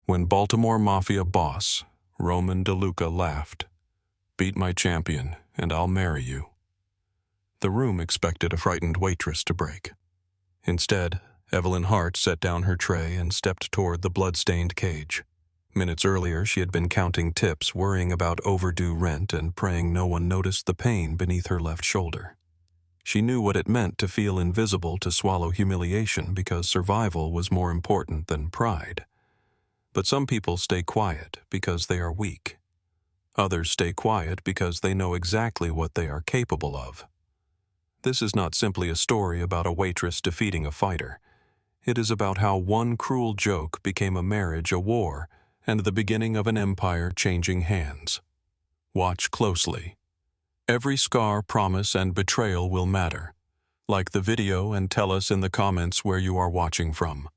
when Baltimore Mafia boss Roman DeLuca laughed. "Beat my champion, and I'll marry you." The room expected a frightened waitress to break. Instead, Evelyn Hart set down her tray and stepped toward the bloodstained cage. Minutes earlier, she had been counting tips, worrying about overdue rent, and praying no one noticed the pain beneath her left shoulder. She knew what it meant to feel invisible, to swallow humiliation because survival was more important than pride. But some people stay quiet because they are weak. Others stay quiet because they know exactly what they are capable of. This is not simply a story about a waitress defeating a fighter. It is about how one cruel joke became a marriage, a war, and the beginning of an empire changing hands. Watch closely. Every scar, promise, and betrayal will matter. Like the video and tell us in the comments where you are watching from.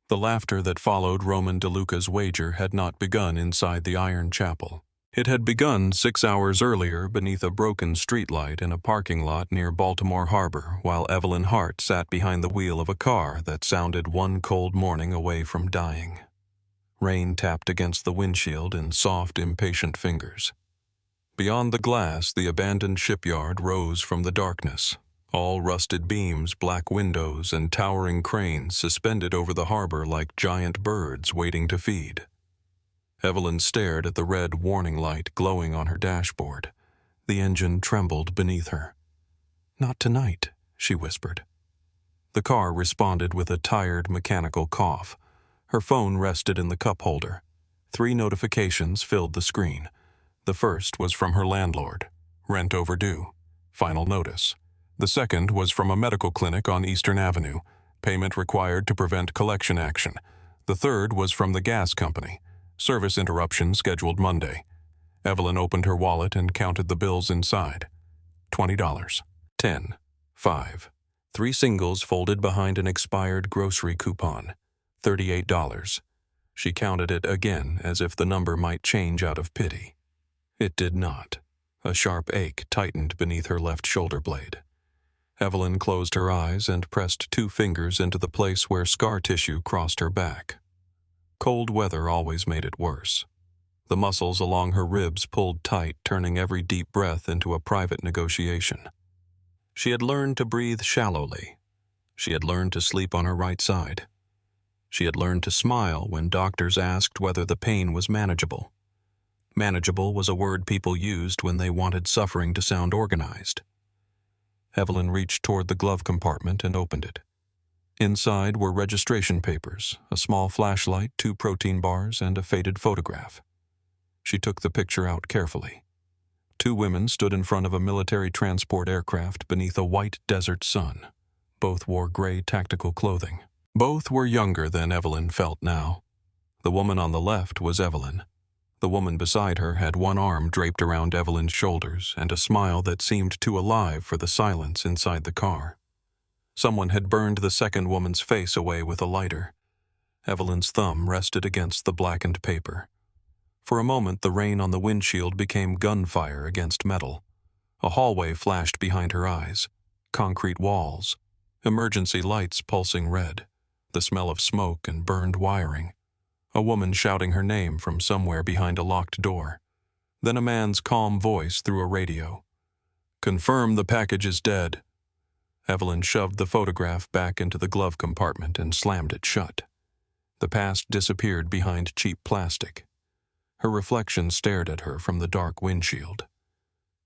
The laughter that followed Roman DeLuca's wager had not begun inside the Iron Chapel. It had begun 6 hours earlier beneath a broken streetlight in a parking lot near Baltimore Harbor, while Evelyn Hart sat behind the wheel of a car that sounded one cold morning away from dying. Rain tapped against the windshield in soft, impatient fingers. Beyond the glass, the abandoned shipyard rose from the darkness. All rusted beams, black windows, and towering cranes suspended over the harbor like giant birds waiting to feed. Evelyn stared at the red warning light glowing on her dashboard. The engine trembled beneath her. "Not tonight," she whispered. The car responded with a tired mechanical cough. Her phone rested in the cup holder. 3 notifications filled the screen. The first was from her landlord. Rent overdue. Final notice. The second was from a medical clinic on Eastern Avenue. Payment required to prevent collection action. The third was from the gas company. Service interruption scheduled Monday. Evelyn opened her wallet and counted the bills inside. $20. 10. 5. 3 singles folded behind an expired grocery coupon. $38. She counted it again as if the number might change out of pity. It did not. A sharp ache tightened beneath her left shoulder blade. Evelyn closed her eyes and pressed 2 fingers into the place where scar tissue crossed her back. Cold weather always made it worse. The muscles along her ribs pulled tight, turning every deep breath into a private negotiation. She had learned to breathe shallowly. She had learned to sleep on her right side. She had learned to smile when doctors asked whether the pain was manageable. Manageable was a word people used when they wanted suffering to sound organized. Evelyn reached toward the glove compartment and opened it. Inside were registration papers, a small flashlight, 2 protein bars, and a faded photograph. She took the picture out carefully. 2 women stood in front of a military transport aircraft beneath a white desert sun. Both wore gray tactical clothing. Both were younger than Evelyn felt now. The woman on the left was Evelyn. The woman beside her had one arm draped around Evelyn's shoulders and a smile that seemed too alive for the silence inside the car. Someone had burned the second woman's face away with a lighter. Evelyn's thumb rested against the blackened paper. For a moment, the rain on the windshield became gunfire against metal. A hallway flashed behind her eyes. Concrete walls. Emergency lights pulsing red. The smell of smoke and burned wiring. A woman shouting her name from somewhere behind a locked door. Then a man's calm voice through a radio. "Confirm the package is dead." Evelyn shoved the photograph back into the glove compartment and slammed it shut. The past disappeared behind cheap plastic. Her reflection stared at her from the dark windshield.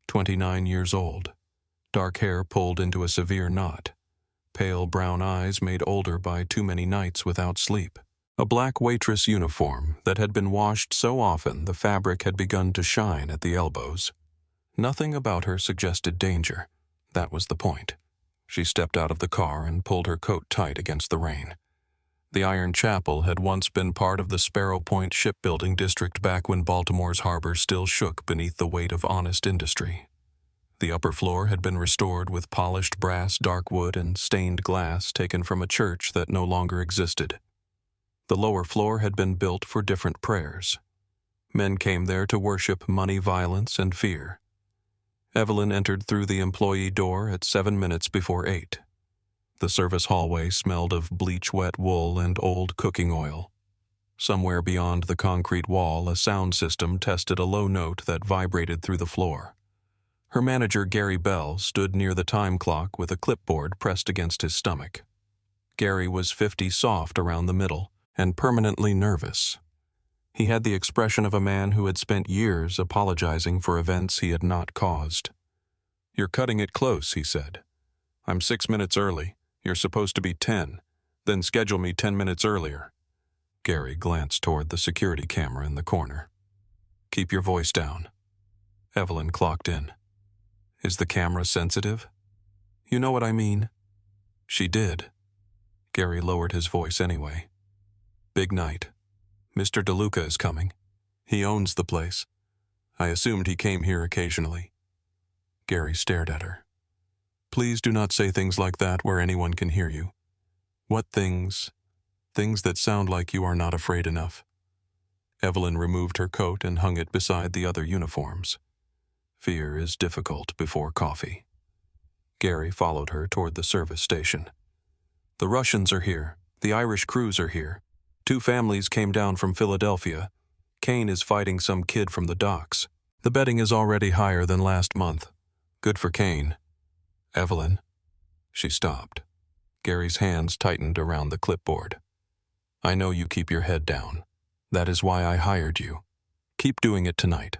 29 years old. Dark hair pulled into a severe knot. Pale brown eyes made older by too many nights without sleep. A black waitress uniform that had been washed so often the fabric had begun to shine at the elbows. Nothing about her suggested danger. That was the point. She stepped out of the car and pulled her coat tight against the rain. The Iron Chapel had once been part of the Sparrow Point shipbuilding district back when Baltimore's harbor still shook beneath the weight of honest industry. The upper floor had been restored with polished brass, dark wood, and stained glass taken from a church that no longer existed. The lower floor had been built for different prayers. Men came there to worship money, violence, and fear. Evelyn entered through the employee door at 7 minutes before 8. The service hallway smelled of bleach-wet wool and old cooking oil. Somewhere beyond the concrete wall, a sound system tested a low note that vibrated through the floor. Her manager, Gary Bell, stood near the time clock with a clipboard pressed against his stomach. Gary was 50 soft around the middle and permanently nervous. He had the expression of a man who had spent years apologizing for events he had not caused. "You're cutting it close," he said. "I'm 6 minutes early. You're supposed to be 10. Then schedule me 10 minutes earlier." Gary glanced toward the security camera in the corner. "Keep your voice down." Evelyn clocked in. "Is the camera sensitive?" "You know what I mean." She did. Gary lowered his voice anyway. "Big night. Mr. DeLuca is coming. He owns the place. I assumed he came here occasionally." Gary stared at her. "Please do not say things like that where anyone can hear you. What things? Things that sound like you are not afraid enough." Evelyn removed her coat and hung it beside the other uniforms. Fear is difficult before coffee. Gary followed her toward the service station. "The Russians are here. The Irish crews are here. 2 families came down from Philadelphia. Kane is fighting some kid from the docks. The betting is already higher than last month. Good for Kane." "Evelyn." She stopped. Gary's hands tightened around the clipboard. "I know you keep your head down. That is why I hired you. Keep doing it tonight."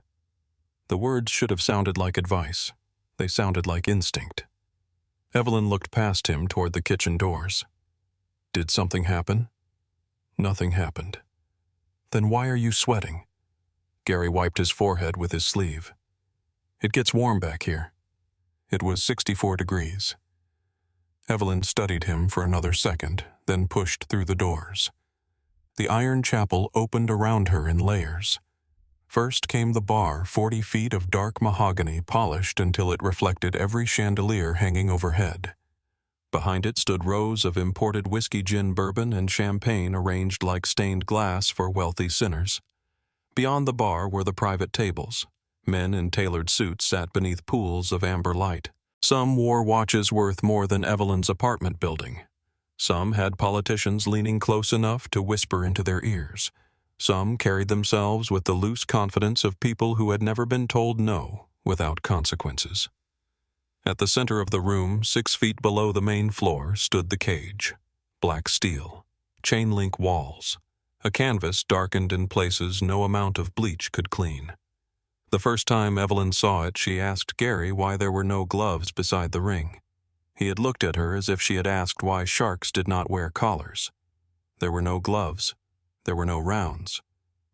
The words should have sounded like advice. They sounded like instinct. Evelyn looked past him toward the kitchen doors. "Did something happen?" "Nothing happened." "Then why are you sweating?" Gary wiped his forehead with his sleeve. "It gets warm back here." It was 64 degrees. Evelyn studied him for another second, then pushed through the doors. The iron chapel opened around her in layers. First came the bar, 40 feet of dark mahogany polished until it reflected every chandelier hanging overhead. Behind it stood rows of imported whiskey, gin, bourbon, and champagne arranged like stained glass for wealthy sinners. Beyond the bar were the private tables. Men in tailored suits sat beneath pools of amber light. Some wore watches worth more than Evelyn's apartment building. Some had politicians leaning close enough to whisper into their ears. Some carried themselves with the loose confidence of people who had never been told no without consequences. At the center of the room, 6 feet below the main floor, stood the cage. Black steel, chain-link walls, a canvas darkened in places no amount of bleach could clean. The first time Evelyn saw it, she asked Gary why there were no gloves beside the ring. He had looked at her as if she had asked why sharks did not wear collars. There were no gloves. There were no rounds.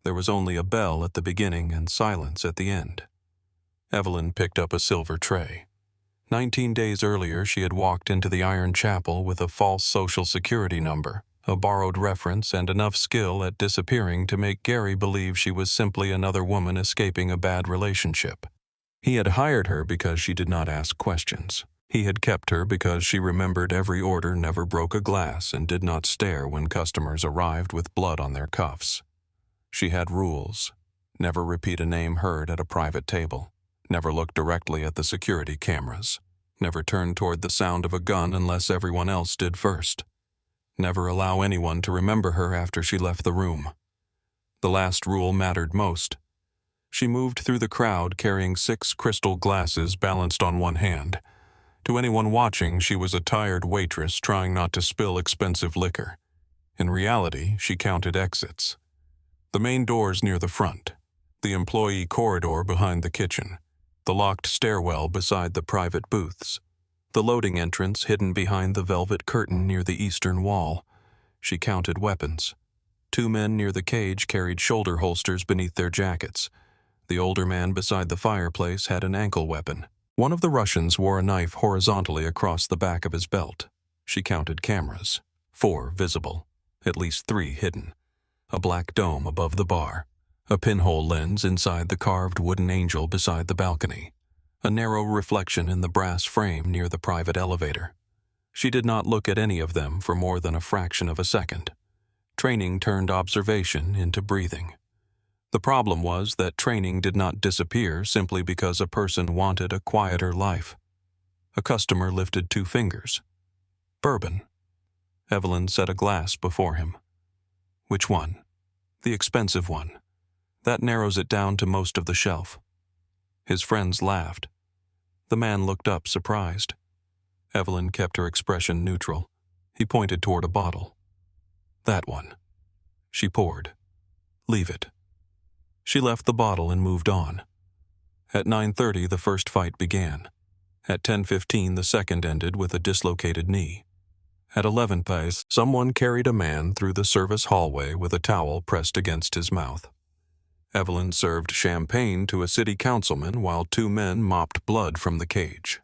There was only a bell at the beginning and silence at the end. Evelyn picked up a silver tray. 19 days earlier, she had walked into the Iron Chapel with a false social security number, a borrowed reference, and enough skill at disappearing to make Gary believe she was simply another woman escaping a bad relationship. He had hired her because she did not ask questions. He had kept her because she remembered every order, never broke a glass, and did not stare when customers arrived with blood on their cuffs. She had rules. Never repeat a name heard at a private table. Never look directly at the security cameras. Never turn toward the sound of a gun unless everyone else did first. Never allow anyone to remember her after she left the room. The last rule mattered most. She moved through the crowd carrying 6 crystal glasses balanced on one hand. To anyone watching, she was a tired waitress trying not to spill expensive liquor. In reality, she counted exits. The main doors near the front, the employee corridor behind the kitchen, the locked stairwell beside the private booths, the loading entrance hidden behind the velvet curtain near the eastern wall. She counted weapons. 2 men near the cage carried shoulder holsters beneath their jackets. The older man beside the fireplace had an ankle weapon. One of the Russians wore a knife horizontally across the back of his belt. She counted cameras. 4 visible, at least 3 hidden. A black dome above the bar. A pinhole lens inside the carved wooden angel beside the balcony. A narrow reflection in the brass frame near the private elevator. She did not look at any of them for more than a fraction of a second. Training turned observation into breathing. The problem was that training did not disappear simply because a person wanted a quieter life. A customer lifted 2 fingers. "Bourbon." Evelyn set a glass before him. "Which one?" The expensive one. That narrows it down to most of the shelf." His friends laughed. The man looked up, surprised. Evelyn kept her expression neutral. He pointed toward a bottle. "That one." She poured. "Leave it." She left the bottle and moved on. At 9:30, the first fight began. At 10:15, the second ended with a dislocated knee. At 11:00, someone carried a man through the service hallway with a towel pressed against his mouth. Evelyn served champagne to a city councilman while two men mopped blood from the cage.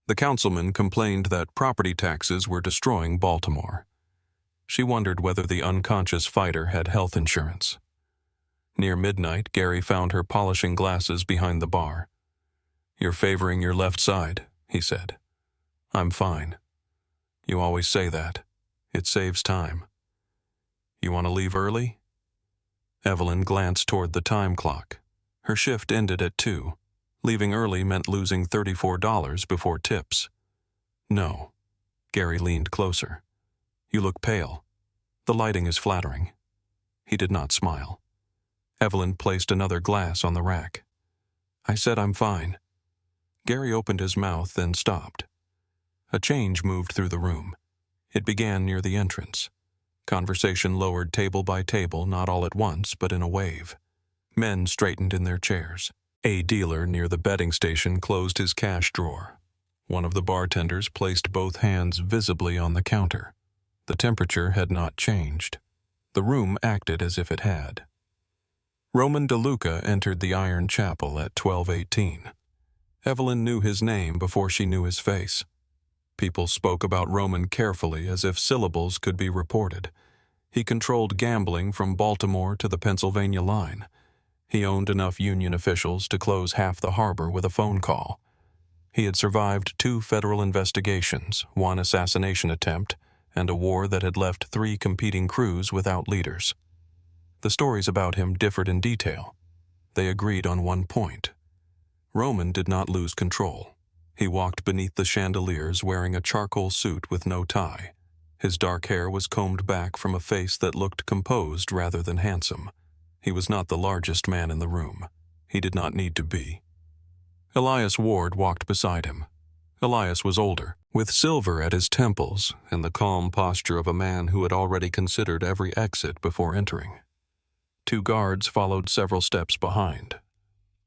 The councilman complained that property taxes were destroying Baltimore. She wondered whether the unconscious fighter had health insurance. Near midnight, Gary found her polishing glasses behind the bar. "You're favoring your left side," he said. "I'm fine." "You always say that. It saves time." "You want to leave early?" Evelyn glanced toward the time clock. Her shift ended at 2. Leaving early meant losing $34 before tips. "No." Gary leaned closer. "You look pale. The lighting is flattering." He did not smile. Evelyn placed another glass on the rack. "I said I'm fine." Gary opened his mouth, then stopped. A change moved through the room. It began near the entrance. Conversation lowered table by table, not all at once, but in a wave. Men straightened in their chairs. A dealer near the betting station closed his cash drawer. One of the bartenders placed both hands visibly on the counter. The temperature had not changed. The room acted as if it had. Roman DeLuca entered the Iron Chapel at 12:18. Evelyn knew his name before she knew his face. People spoke about Roman carefully as if syllables could be reported. He controlled gambling from Baltimore to the Pennsylvania line. He owned enough union officials to close half the harbor with a phone call. He had survived 2 federal investigations, 1 assassination attempt, and a war that had left 3 competing crews without leaders. The stories about him differed in detail. They agreed on one point. Roman did not lose control. He walked beneath the chandeliers wearing a charcoal suit with no tie. His dark hair was combed back from a face that looked composed rather than handsome. He was not the largest man in the room. He did not need to be. Elias Ward walked beside him. Elias was older, with silver at his temples and the calm posture of a man who had already considered every exit before entering. 2 guards followed several steps behind.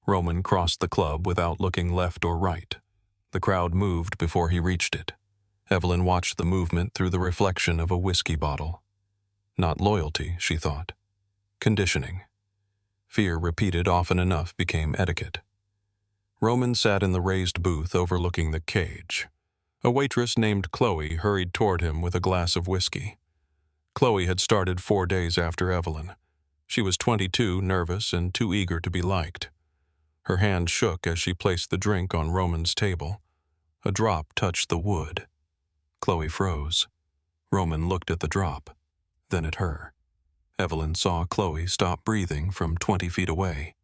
Roman crossed the club without looking left or right. The crowd moved before he reached it. Evelyn watched the movement through the reflection of a whiskey bottle. Not loyalty, she thought. Conditioning. Fear repeated often enough became etiquette. Roman sat in the raised booth overlooking the cage. A waitress named Chloe hurried toward him with a glass of whiskey. Chloe had started 4 days after Evelyn. She was 22, nervous, and too eager to be liked. Her hand shook as she placed the drink on Roman's table. A drop touched the wood. Chloe froze. Roman looked at the drop, then at her. Evelyn saw Chloe stop breathing from 20 feet away.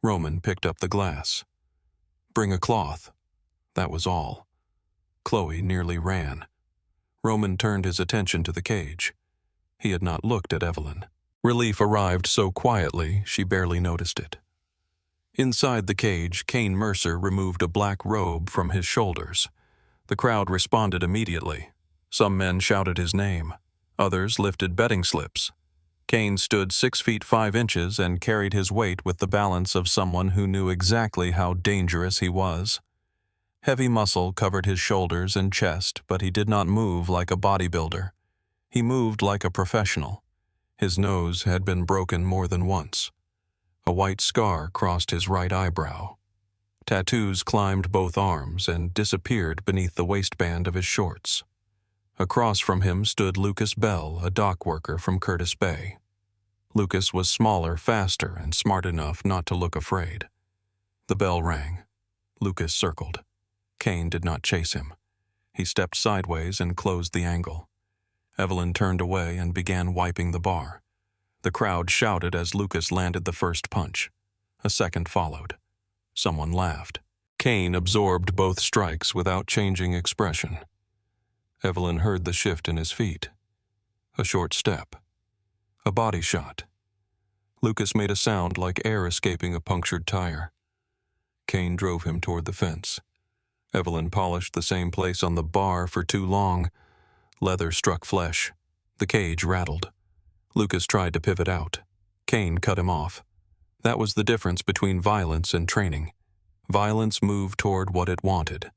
Roman picked up the glass. "Bring a cloth." That was all. Chloe nearly ran. Roman turned his attention to the cage. He had not looked at Evelyn. Relief arrived so quietly she barely noticed it. Inside the cage, Kane Mercer removed a black robe from his shoulders. The crowd responded immediately. Some men shouted his name. Others lifted betting slips. Kane stood 6 feet 5 inches and carried his weight with the balance of someone who knew exactly how dangerous he was. Heavy muscle covered his shoulders and chest, but he did not move like a bodybuilder. He moved like a professional. His nose had been broken more than once. A white scar crossed his right eyebrow. Tattoos climbed both arms and disappeared beneath the waistband of his shorts. Across from him stood Lucas Bell, a dock worker from Curtis Bay. Lucas was smaller, faster, and smart enough not to look afraid. The bell rang. Lucas circled. Kane did not chase him. He stepped sideways and closed the angle. Evelyn turned away and began wiping the bar. The crowd shouted as Lucas landed the first punch. A second followed. Someone laughed. Kane absorbed both strikes without changing expression. Evelyn heard the shift in his feet. A short step. A body shot. Lucas made a sound like air escaping a punctured tire. Kane drove him toward the fence. Evelyn polished the same place on the bar for too long. Leather struck flesh. The cage rattled. Lucas tried to pivot out. Kane cut him off. That was the difference between violence and training. Violence moved toward what it wanted.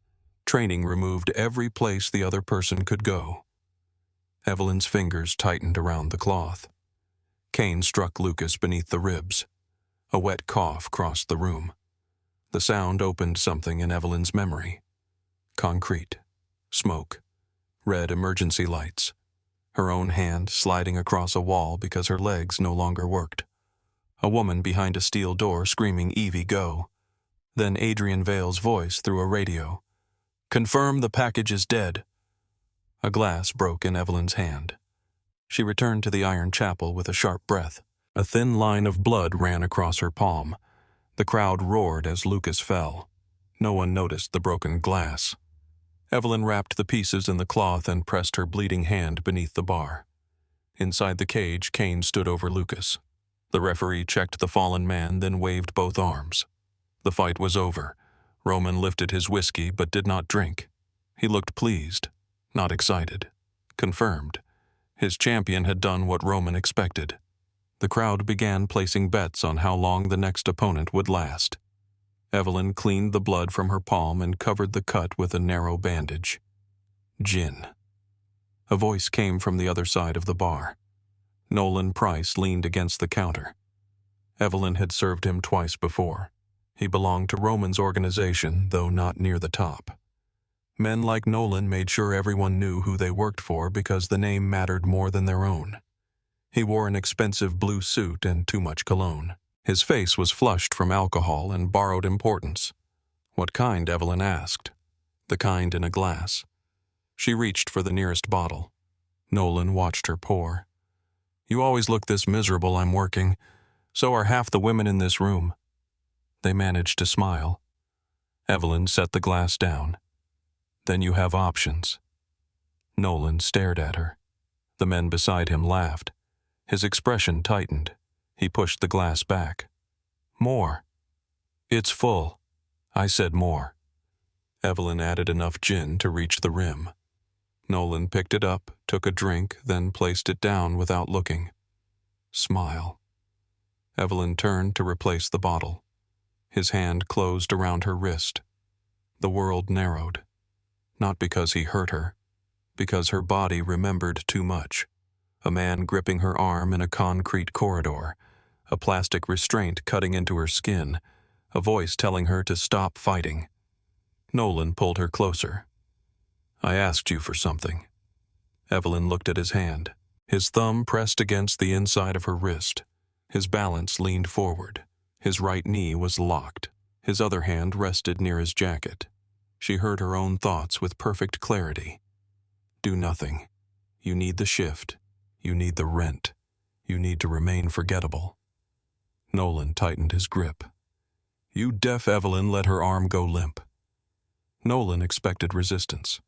Training removed every place the other person could go. Evelyn's fingers tightened around the cloth. Kane struck Lucas beneath the ribs. A wet cough crossed the room. The sound opened something in Evelyn's memory. Concrete. Smoke. Red emergency lights. Her own hand sliding across a wall because her legs no longer worked. A woman behind a steel door screaming, "Evie, go." Then Adrian Vale's voice through a radio. "Confirm the package is dead." A glass broke in Evelyn's hand. She returned to the iron chapel with a sharp breath. A thin line of blood ran across her palm. The crowd roared as Lucas fell. No one noticed the broken glass. Evelyn wrapped the pieces in the cloth and pressed her bleeding hand beneath the bar. Inside the cage, Kane stood over Lucas. The referee checked the fallen man, then waved both arms. The fight was over. Roman lifted his whiskey but did not drink. He looked pleased, not excited. Confirmed. His champion had done what Roman expected. The crowd began placing bets on how long the next opponent would last. Evelyn cleaned the blood from her palm and covered the cut with a narrow bandage. Gin. A voice came from the other side of the bar. Nolan Price leaned against the counter. Evelyn had served him twice before. He belonged to Roman's organization, though not near the top. Men like Nolan made sure everyone knew who they worked for because the name mattered more than their own. He wore an expensive blue suit and too much cologne. His face was flushed from alcohol and borrowed importance. What kind, Evelyn asked. The kind in a glass. She reached for the nearest bottle. Nolan watched her pour. "You always look this miserable, I'm working. So are half the women in this room." They managed to smile. Evelyn set the glass down. "Then you have options." Nolan stared at her. The men beside him laughed. His expression tightened. He pushed the glass back. "More." "It's full." "I said more." Evelyn added enough gin to reach the rim. Nolan picked it up, took a drink, then placed it down without looking. Smile. Evelyn turned to replace the bottle. His hand closed around her wrist. The world narrowed. Not because he hurt her, because her body remembered too much. A man gripping her arm in a concrete corridor, a plastic restraint cutting into her skin, a voice telling her to stop fighting. Nolan pulled her closer. "I asked you for something." Evelyn looked at his hand. His thumb pressed against the inside of her wrist. His balance leaned forward. His right knee was locked. His other hand rested near his jacket. She heard her own thoughts with perfect clarity. "Do nothing. You need the shift. You need the rent. You need to remain forgettable." Nolan tightened his grip. "You deaf." Evelyn let her arm go limp. Nolan expected resistance.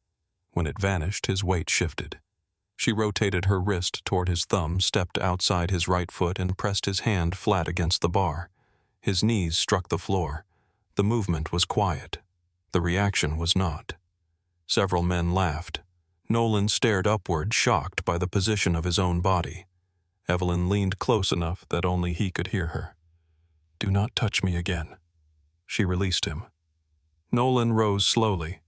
When it vanished, his weight shifted. She rotated her wrist toward his thumb, stepped outside his right foot, and pressed his hand flat against the bar. His knees struck the floor. The movement was quiet. The reaction was not. Several men laughed. Nolan stared upward, shocked by the position of his own body. Evelyn leaned close enough that only he could hear her. "Do not touch me again." She released him. Nolan rose slowly.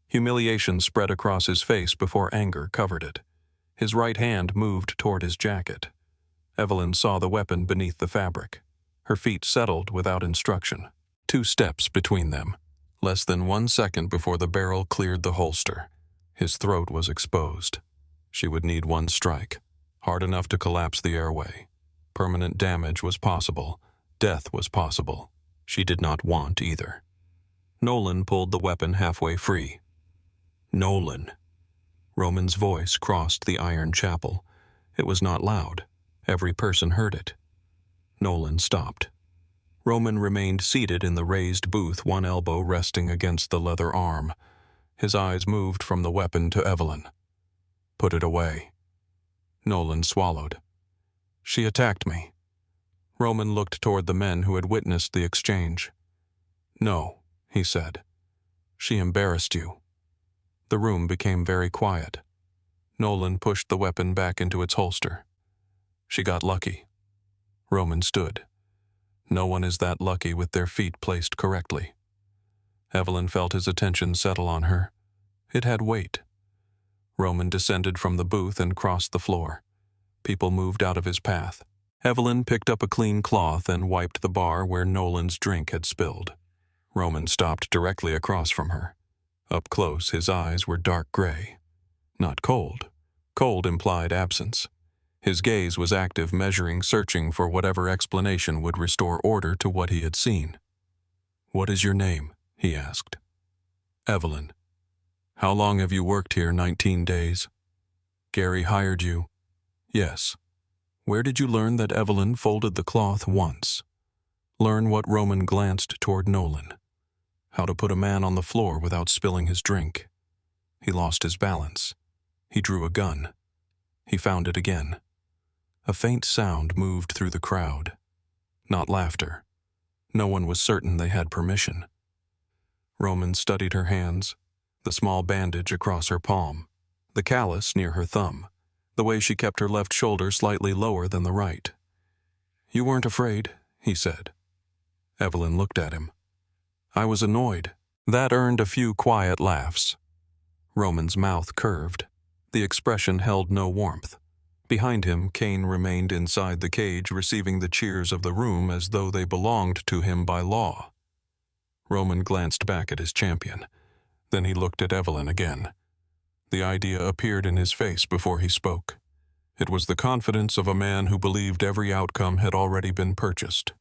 Humiliation spread across his face before anger covered it. His right hand moved toward his jacket. Evelyn saw the weapon beneath the fabric. Her feet settled without instruction. 2 steps between them. Less than 1 second before the barrel cleared the holster. His throat was exposed. She would need 1 strike, hard enough to collapse the airway. Permanent damage was possible. Death was possible. She did not want either. Nolan pulled the weapon halfway free. "Nolan." Roman's voice crossed the iron chapel. It was not loud. Every person heard it. Nolan stopped. Roman remained seated in the raised booth, one elbow resting against the leather arm. His eyes moved from the weapon to Evelyn. "Put it away." Nolan swallowed. "She attacked me." Roman looked toward the men who had witnessed the exchange. "No," he said. "She embarrassed you." The room became very quiet. Nolan pushed the weapon back into its holster. "She got lucky." Roman stood. No one is that lucky with their feet placed correctly. Evelyn felt his attention settle on her. It had weight. Roman descended from the booth and crossed the floor. People moved out of his path. Evelyn picked up a clean cloth and wiped the bar where Nolan's drink had spilled. Roman stopped directly across from her. Up close, his eyes were dark gray. Not cold. Cold implied absence. His gaze was active, measuring, searching for whatever explanation would restore order to what he had seen. "What is your name?" he asked. "Evelyn." "How long have you worked here? 19 days. "Gary hired you?" "Yes." "Where did you learn that Evelyn folded the cloth once?" "Learn what?" Roman glanced toward Nolan. "How to put a man on the floor without spilling his drink." He lost his balance. He drew a gun. He found it again. A faint sound moved through the crowd. Not laughter. No one was certain they had permission. Roman studied her hands, the small bandage across her palm, the callus near her thumb, the way she kept her left shoulder slightly lower than the right. "You weren't afraid," he said. Evelyn looked at him. "I was annoyed." That earned a few quiet laughs. Roman's mouth curved. The expression held no warmth. Behind him, Kane remained inside the cage, receiving the cheers of the room as though they belonged to him by law. Roman glanced back at his champion. Then he looked at Evelyn again. The idea appeared in his face before he spoke. It was the confidence of a man who believed every outcome had already been purchased.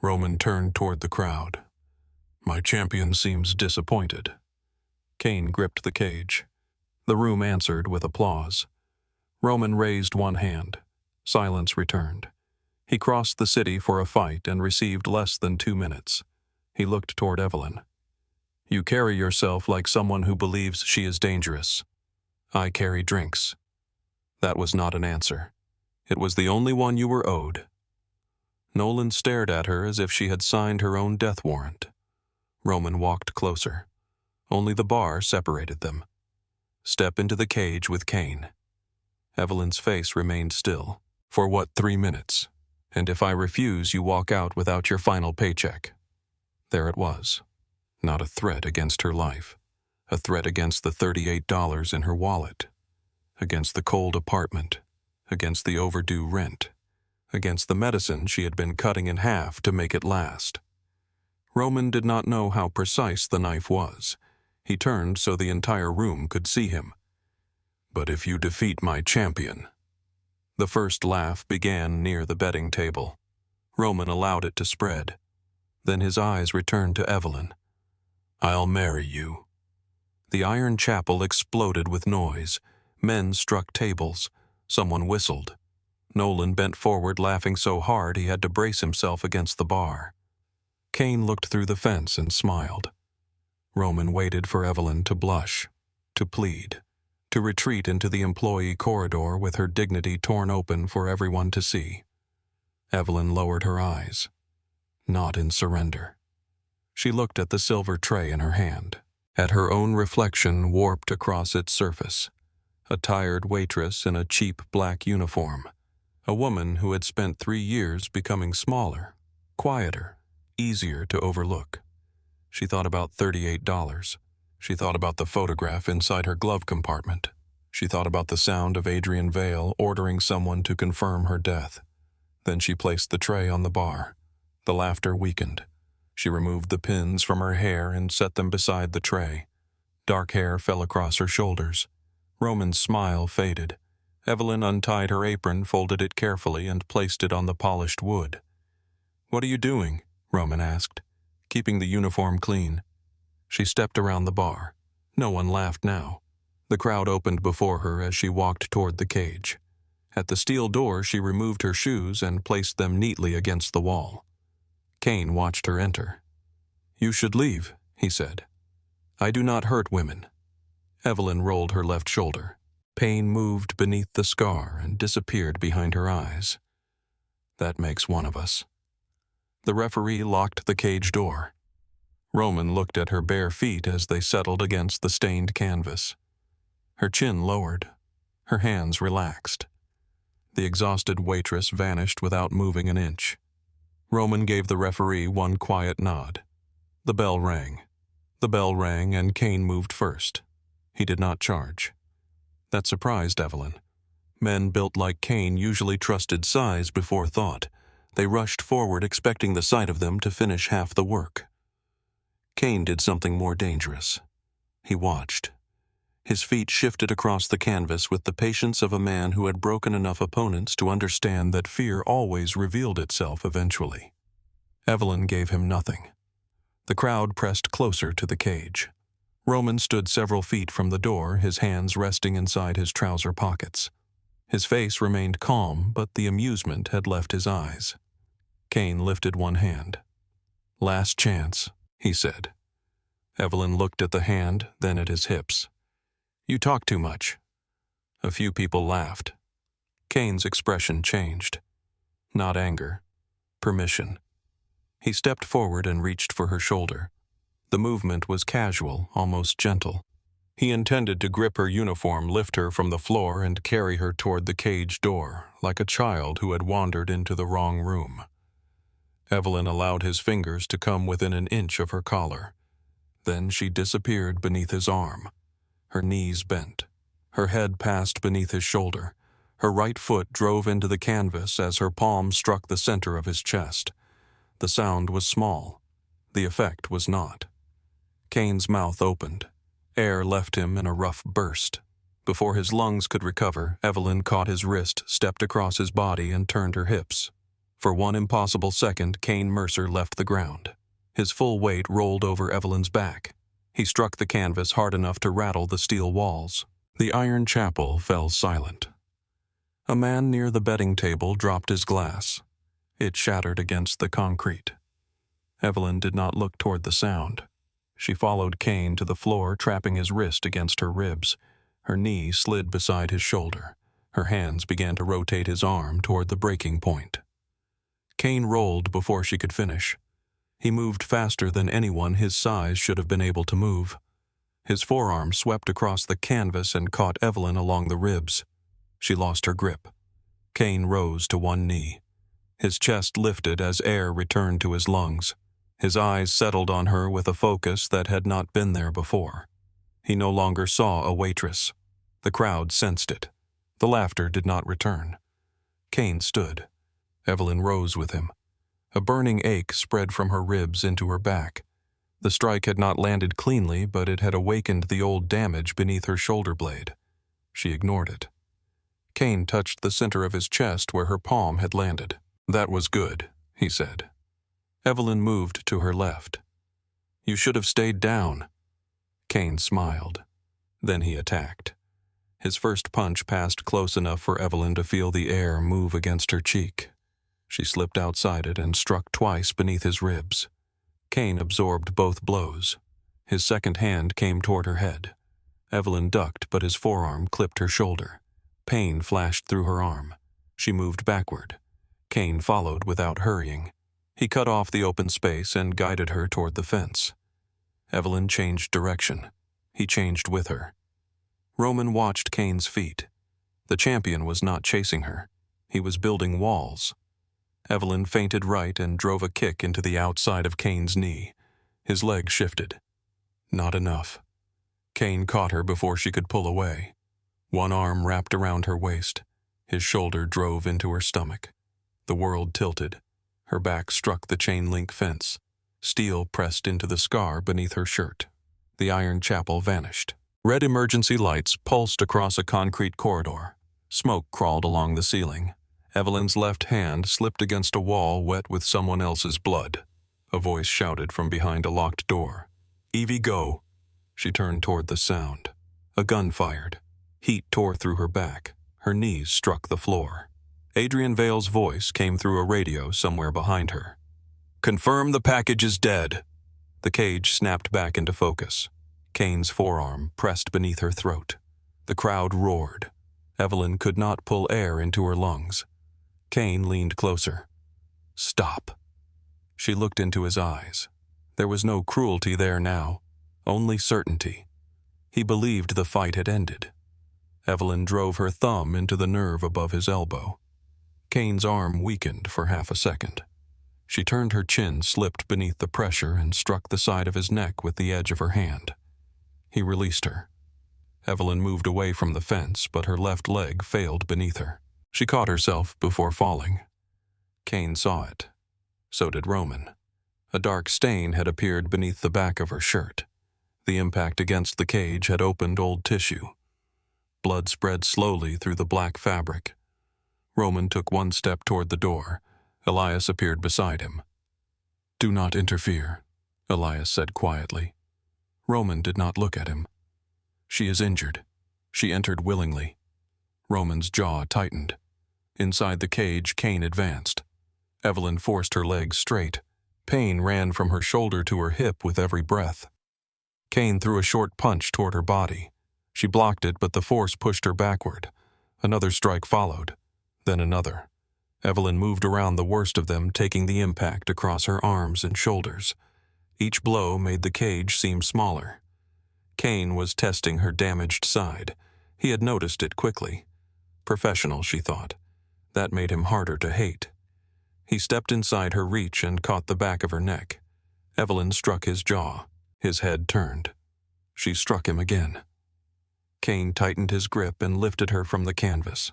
Roman turned toward the crowd. "My champion seems disappointed." Kane gripped the cage. The room answered with applause. Roman raised one hand. Silence returned. He crossed the city for a fight and received less than 2 minutes. He looked toward Evelyn. "You carry yourself like someone who believes she is dangerous." "I carry drinks." That was not an answer. It was the only one you were owed. Nolan stared at her as if she had signed her own death warrant. Roman walked closer. Only the bar separated them. "Step into the cage with Kane." Evelyn's face remained still. "For what, 3 minutes? And if I refuse, you walk out without your final paycheck." There it was. Not a threat against her life. A threat against the $38 in her wallet. Against the cold apartment. Against the overdue rent. Against the medicine she had been cutting in half to make it last. Roman did not know how precise the knife was. He turned so the entire room could see him. "But if you defeat my champion." The first laugh began near the betting table. Roman allowed it to spread. Then his eyes returned to Evelyn. "I'll marry you." The iron chapel exploded with noise. Men struck tables. Someone whistled. Nolan bent forward, laughing so hard he had to brace himself against the bar. Kane looked through the fence and smiled. Roman waited for Evelyn to blush, to plead, to retreat into the employee corridor with her dignity torn open for everyone to see. Evelyn lowered her eyes. Not in surrender. She looked at the silver tray in her hand, at her own reflection warped across its surface. A tired waitress in a cheap black uniform. A woman who had spent 3 years becoming smaller, quieter, easier to overlook. She thought about $38. She thought about the photograph inside her glove compartment. She thought about the sound of Adrian Vale ordering someone to confirm her death. Then she placed the tray on the bar. The laughter weakened. She removed the pins from her hair and set them beside the tray. Dark hair fell across her shoulders. Roman's smile faded. Evelyn untied her apron, folded it carefully, and placed it on the polished wood. "What are you doing?" Roman asked. "Keeping the uniform clean." She stepped around the bar. No one laughed now. The crowd opened before her as she walked toward the cage. At the steel door, she removed her shoes and placed them neatly against the wall. Kane watched her enter. "You should leave," he said. "I do not hurt women." Evelyn rolled her left shoulder. Pain moved beneath the scar and disappeared behind her eyes. That makes one of us. The referee locked the cage door. Roman looked at her bare feet as they settled against the stained canvas. Her chin lowered. Her hands relaxed. The exhausted waitress vanished without moving an inch. Roman gave the referee one quiet nod. The bell rang. The bell rang and Kane moved first. He did not charge. That surprised Evelyn. Men built like Kane usually trusted size before thought. They rushed forward expecting the sight of them to finish half the work. Kane did something more dangerous. He watched. His feet shifted across the canvas with the patience of a man who had broken enough opponents to understand that fear always revealed itself eventually. Evelyn gave him nothing. The crowd pressed closer to the cage. Roman stood several feet from the door, his hands resting inside his trouser pockets. His face remained calm, but the amusement had left his eyes. Kane lifted one hand. "Last chance," he said. Evelyn looked at the hand, then at his hips. "You talk too much." A few people laughed. Kane's expression changed. Not anger. Permission. He stepped forward and reached for her shoulder. The movement was casual, almost gentle. He intended to grip her uniform, lift her from the floor, and carry her toward the cage door, like a child who had wandered into the wrong room. Evelyn allowed his fingers to come within an inch of her collar. Then she disappeared beneath his arm. Her knees bent. Her head passed beneath his shoulder. Her right foot drove into the canvas as her palm struck the center of his chest. The sound was small. The effect was not. Kane's mouth opened. Air left him in a rough burst. Before his lungs could recover, Evelyn caught his wrist, stepped across his body, and turned her hips. For one impossible second, Kane Mercer left the ground. His full weight rolled over Evelyn's back. He struck the canvas hard enough to rattle the steel walls. The iron chapel fell silent. A man near the betting table dropped his glass. It shattered against the concrete. Evelyn did not look toward the sound. She followed Kane to the floor, trapping his wrist against her ribs. Her knee slid beside his shoulder. Her hands began to rotate his arm toward the breaking point. Kane rolled before she could finish. He moved faster than anyone his size should have been able to move. His forearm swept across the canvas and caught Evelyn along the ribs. She lost her grip. Kane rose to one knee. His chest lifted as air returned to his lungs. His eyes settled on her with a focus that had not been there before. He no longer saw a waitress. The crowd sensed it. The laughter did not return. Kane stood. Evelyn rose with him. A burning ache spread from her ribs into her back. The strike had not landed cleanly, but it had awakened the old damage beneath her shoulder blade. She ignored it. Kane touched the center of his chest where her palm had landed. "That was good," he said. Evelyn moved to her left. "You should have stayed down." Kane smiled. Then he attacked. His first punch passed close enough for Evelyn to feel the air move against her cheek. She slipped outside it and struck twice beneath his ribs. Kane absorbed both blows. His second hand came toward her head. Evelyn ducked, but his forearm clipped her shoulder. Pain flashed through her arm. She moved backward. Kane followed without hurrying. He cut off the open space and guided her toward the fence. Evelyn changed direction. He changed with her. Roman watched Kane's feet. The champion was not chasing her. He was building walls. Evelyn feinted right and drove a kick into the outside of Kane's knee. His leg shifted. Not enough. Kane caught her before she could pull away. One arm wrapped around her waist. His shoulder drove into her stomach. The world tilted. Her back struck the chain-link fence. Steel pressed into the scar beneath her shirt. The iron chapel vanished. Red emergency lights pulsed across a concrete corridor. Smoke crawled along the ceiling. Evelyn's left hand slipped against a wall wet with someone else's blood. A voice shouted from behind a locked door. "Evie, go!" She turned toward the sound. A gun fired. Heat tore through her back. Her knees struck the floor. Adrian Vale's voice came through a radio somewhere behind her. "Confirm the package is dead." The cage snapped back into focus. Kane's forearm pressed beneath her throat. The crowd roared. Evelyn could not pull air into her lungs. Kane leaned closer. "Stop." She looked into his eyes. There was no cruelty there now, only certainty. He believed the fight had ended. Evelyn drove her thumb into the nerve above his elbow. Kane's arm weakened for half a second. She turned her chin, slipped beneath the pressure, and struck the side of his neck with the edge of her hand. He released her. Evelyn moved away from the fence, but her left leg failed beneath her. She caught herself before falling. Kane saw it. So did Roman. A dark stain had appeared beneath the back of her shirt. The impact against the cage had opened old tissue. Blood spread slowly through the black fabric. Roman took one step toward the door. Elias appeared beside him. "Do not interfere," Elias said quietly. Roman did not look at him. "She is injured." She entered willingly. Roman's jaw tightened. Inside the cage, Kane advanced. Evelyn forced her legs straight. Pain ran from her shoulder to her hip with every breath. Kane threw a short punch toward her body. She blocked it, but the force pushed her backward. Another strike followed, then another. Evelyn moved around the worst of them, taking the impact across her arms and shoulders. Each blow made the cage seem smaller. Kane was testing her damaged side. He had noticed it quickly. Professional, she thought. That made him harder to hate. He stepped inside her reach and caught the back of her neck. Evelyn struck his jaw. His head turned. She struck him again. Kane tightened his grip and lifted her from the canvas.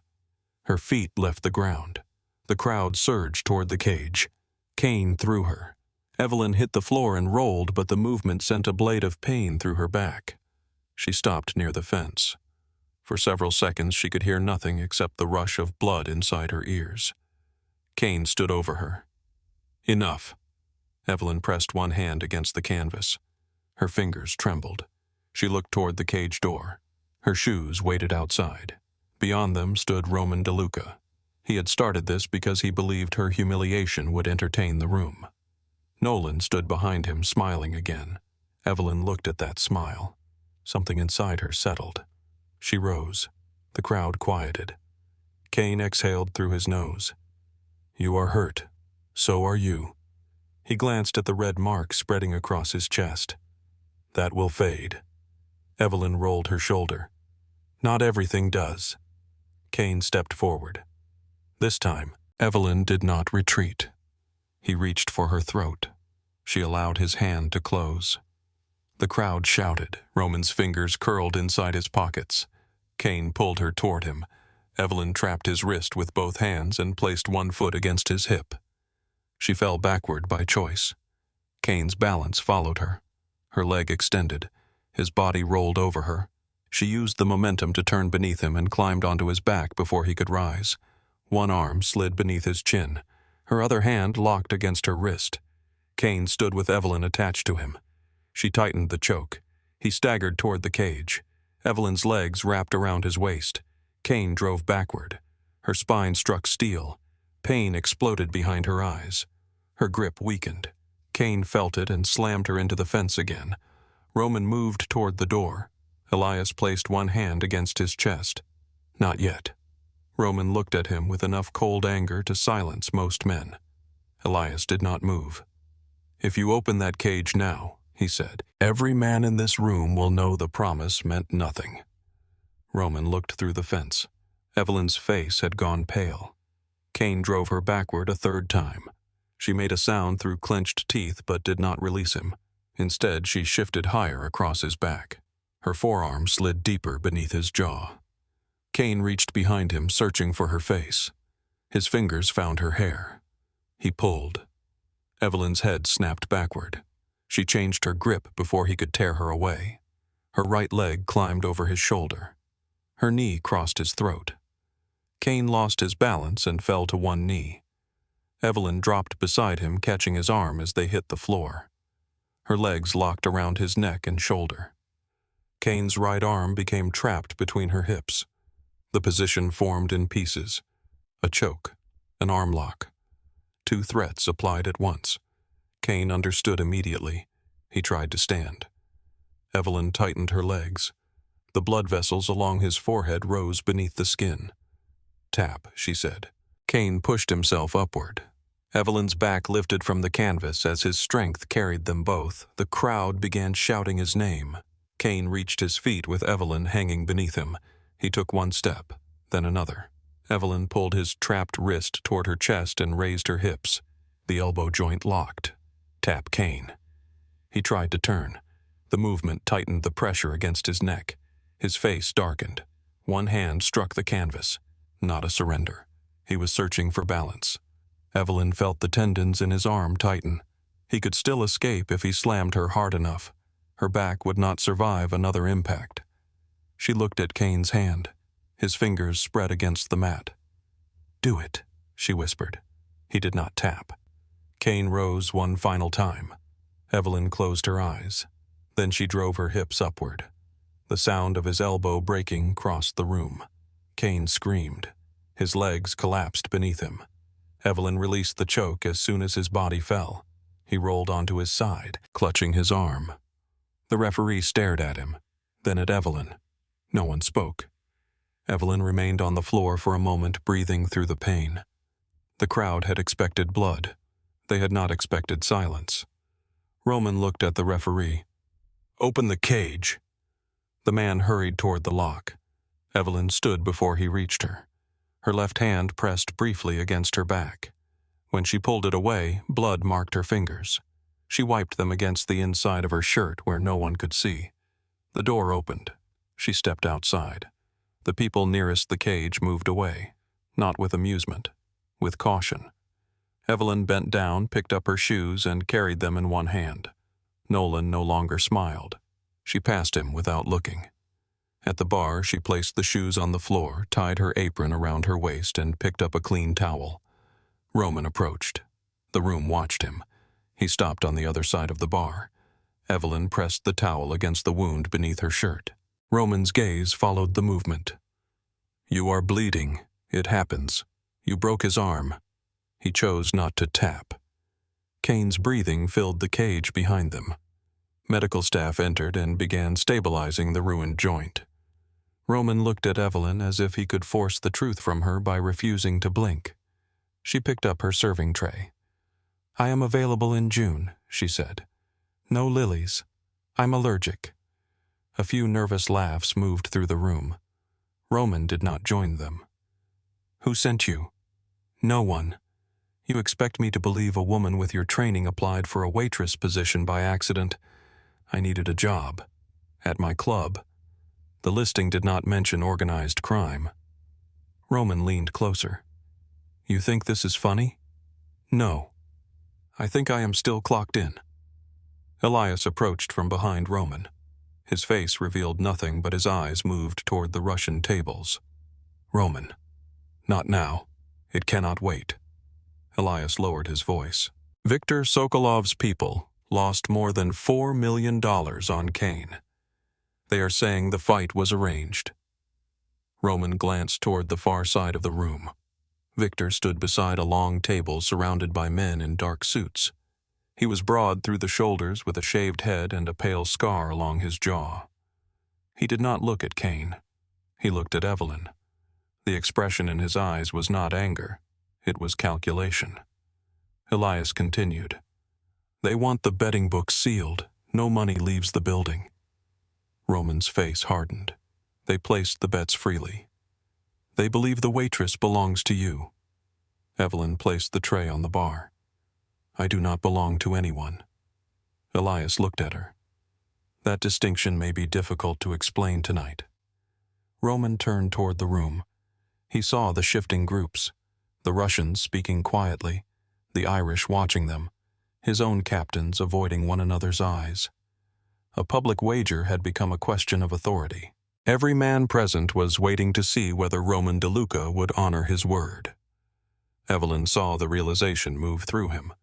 Her feet left the ground. The crowd surged toward the cage. Kane threw her. Evelyn hit the floor and rolled, but the movement sent a blade of pain through her back. She stopped near the fence. For several seconds she could hear nothing except the rush of blood inside her ears. Kane stood over her. "Enough." Evelyn pressed one hand against the canvas. Her fingers trembled. She looked toward the cage door. Her shoes waited outside. Beyond them stood Roman DeLuca. He had started this because he believed her humiliation would entertain the room. Nolan stood behind him, smiling again. Evelyn looked at that smile. Something inside her settled. She rose. The crowd quieted. Kane exhaled through his nose. "You are hurt. So are you." He glanced at the red mark spreading across his chest. "That will fade." Evelyn rolled her shoulder. "Not everything does." Kane stepped forward. This time, Evelyn did not retreat. He reached for her throat. She allowed his hand to close. The crowd shouted. Roman's fingers curled inside his pockets. Kane pulled her toward him. Evelyn trapped his wrist with both hands and placed one foot against his hip. She fell backward by choice. Kane's balance followed her. Her leg extended. His body rolled over her. She used the momentum to turn beneath him and climbed onto his back before he could rise. One arm slid beneath his chin. Her other hand locked against her wrist. Kane stood with Evelyn attached to him. She tightened the choke. He staggered toward the cage. Evelyn's legs wrapped around his waist. Kane drove backward. Her spine struck steel. Pain exploded behind her eyes. Her grip weakened. Kane felt it and slammed her into the fence again. Roman moved toward the door. Elias placed one hand against his chest. "Not yet." Roman looked at him with enough cold anger to silence most men. Elias did not move. "If you open that cage now," he said, "every man in this room will know the promise meant nothing." Roman looked through the fence. Evelyn's face had gone pale. Kane drove her backward a third time. She made a sound through clenched teeth but did not release him. Instead, she shifted higher across his back. Her forearm slid deeper beneath his jaw. Kane reached behind him, searching for her face. His fingers found her hair. He pulled. Evelyn's head snapped backward. She changed her grip before he could tear her away. Her right leg climbed over his shoulder. Her knee crossed his throat. Kane lost his balance and fell to one knee. Evelyn dropped beside him, catching his arm as they hit the floor. Her legs locked around his neck and shoulder. Kane's right arm became trapped between her hips. The position formed in pieces. A choke, an arm lock. Two threats applied at once. Kane understood immediately. He tried to stand. Evelyn tightened her legs. The blood vessels along his forehead rose beneath the skin. "Tap," she said. Kane pushed himself upward. Evelyn's back lifted from the canvas as his strength carried them both. The crowd began shouting his name. Kane reached his feet with Evelyn hanging beneath him. He took one step, then another. Evelyn pulled his trapped wrist toward her chest and raised her hips. The elbow joint locked. Tap Kane. He tried to turn. The movement tightened the pressure against his neck. His face darkened. One hand struck the canvas. Not a surrender. He was searching for balance. Evelyn felt the tendons in his arm tighten. He could still escape if he slammed her hard enough. Her back would not survive another impact. She looked at Kane's hand. His fingers spread against the mat. "Do it," she whispered. He did not tap. Kane rose one final time. Evelyn closed her eyes. Then she drove her hips upward. The sound of his elbow breaking crossed the room. Kane screamed. His legs collapsed beneath him. Evelyn released the choke as soon as his body fell. He rolled onto his side, clutching his arm. The referee stared at him, then at Evelyn. No one spoke. Evelyn remained on the floor for a moment, breathing through the pain. The crowd had expected blood. They had not expected silence. Roman looked at the referee. "Open the cage." The man hurried toward the lock. Evelyn stood before he reached her. Her left hand pressed briefly against her back. When she pulled it away, blood marked her fingers. She wiped them against the inside of her shirt where no one could see. The door opened. She stepped outside. The people nearest the cage moved away, not with amusement, with caution. Evelyn bent down, picked up her shoes, and carried them in one hand. Nolan no longer smiled. She passed him without looking. At the bar, she placed the shoes on the floor, tied her apron around her waist, and picked up a clean towel. Roman approached. The room watched him. He stopped on the other side of the bar. Evelyn pressed the towel against the wound beneath her shirt. Roman's gaze followed the movement. "You are bleeding. It happens. You broke his arm." He chose not to tap. Kane's breathing filled the cage behind them. Medical staff entered and began stabilizing the ruined joint. Roman looked at Evelyn as if he could force the truth from her by refusing to blink. She picked up her serving tray. "I am available in June," she said. "No lilies. I'm allergic." A few nervous laughs moved through the room. Roman did not join them. "Who sent you?" "No one. You expect me to believe a woman with your training applied for a waitress position by accident. I needed a job. At my club. The listing did not mention organized crime." Roman leaned closer. "You think this is funny?" "No. I think I am still clocked in." Elias approached from behind Roman. His face revealed nothing, but his eyes moved toward the Russian tables. "Roman. Not now. It cannot wait." Elias lowered his voice. "Viktor Sokolov's people lost more than $4 million on Kane. They are saying the fight was arranged." Roman glanced toward the far side of the room. Viktor stood beside a long table surrounded by men in dark suits. He was broad through the shoulders with a shaved head and a pale scar along his jaw. He did not look at Kane. He looked at Evelyn. The expression in his eyes was not anger. It was calculation. Elias continued. "They want the betting book sealed. No money leaves the building." Roman's face hardened. "They placed the bets freely. They believe the waitress belongs to you." Evelyn placed the tray on the bar. "I do not belong to anyone." Elias looked at her. "That distinction may be difficult to explain tonight." Roman turned toward the room. He saw the shifting groups, the Russians speaking quietly, the Irish watching them, his own captains avoiding one another's eyes. A public wager had become a question of authority. Every man present was waiting to see whether Roman DeLuca would honor his word. Evelyn saw the realization move through him.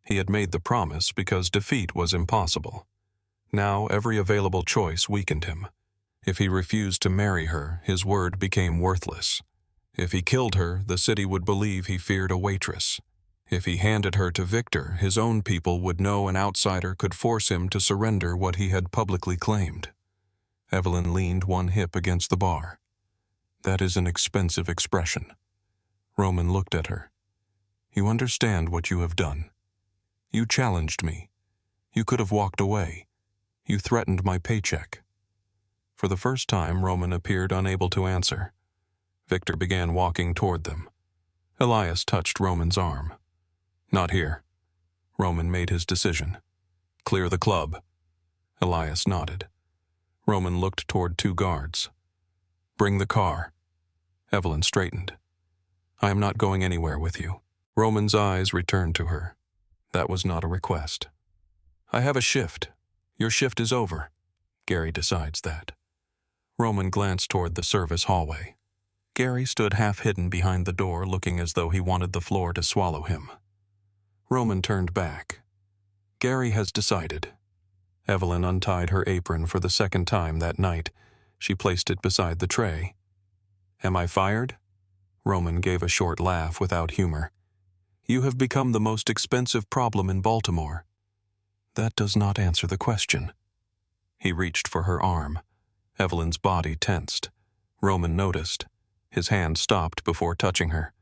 He had made the promise because defeat was impossible. Now every available choice weakened him. If he refused to marry her, his word became worthless. If he killed her, the city would believe he feared a waitress. If he handed her to Viktor, his own people would know an outsider could force him to surrender what he had publicly claimed. Evelyn leaned one hip against the bar. "That is an expensive expression." Roman looked at her. You understand what you have done. You challenged me. You could have walked away. You threatened my paycheck. For the first time, Roman appeared unable to answer. Victor began walking toward them. Elias touched Roman's arm. Not here. Roman made his decision. Clear the club. Elias nodded. Roman looked toward two guards. Bring the car. Evelyn straightened. I am not going anywhere with you. Roman's eyes returned to her. That was not a request. I have a shift. Your shift is over. Gary decides that. Roman glanced toward the service hallway. Gary stood half hidden behind the door, looking as though he wanted the floor to swallow him. Roman turned back. Gary has decided. Evelyn untied her apron for the second time that night. She placed it beside the tray. Am I fired? Roman gave a short laugh without humor. You have become the most expensive problem in Baltimore. That does not answer the question. He reached for her arm. Evelyn's body tensed. Roman noticed. His hand stopped before touching her.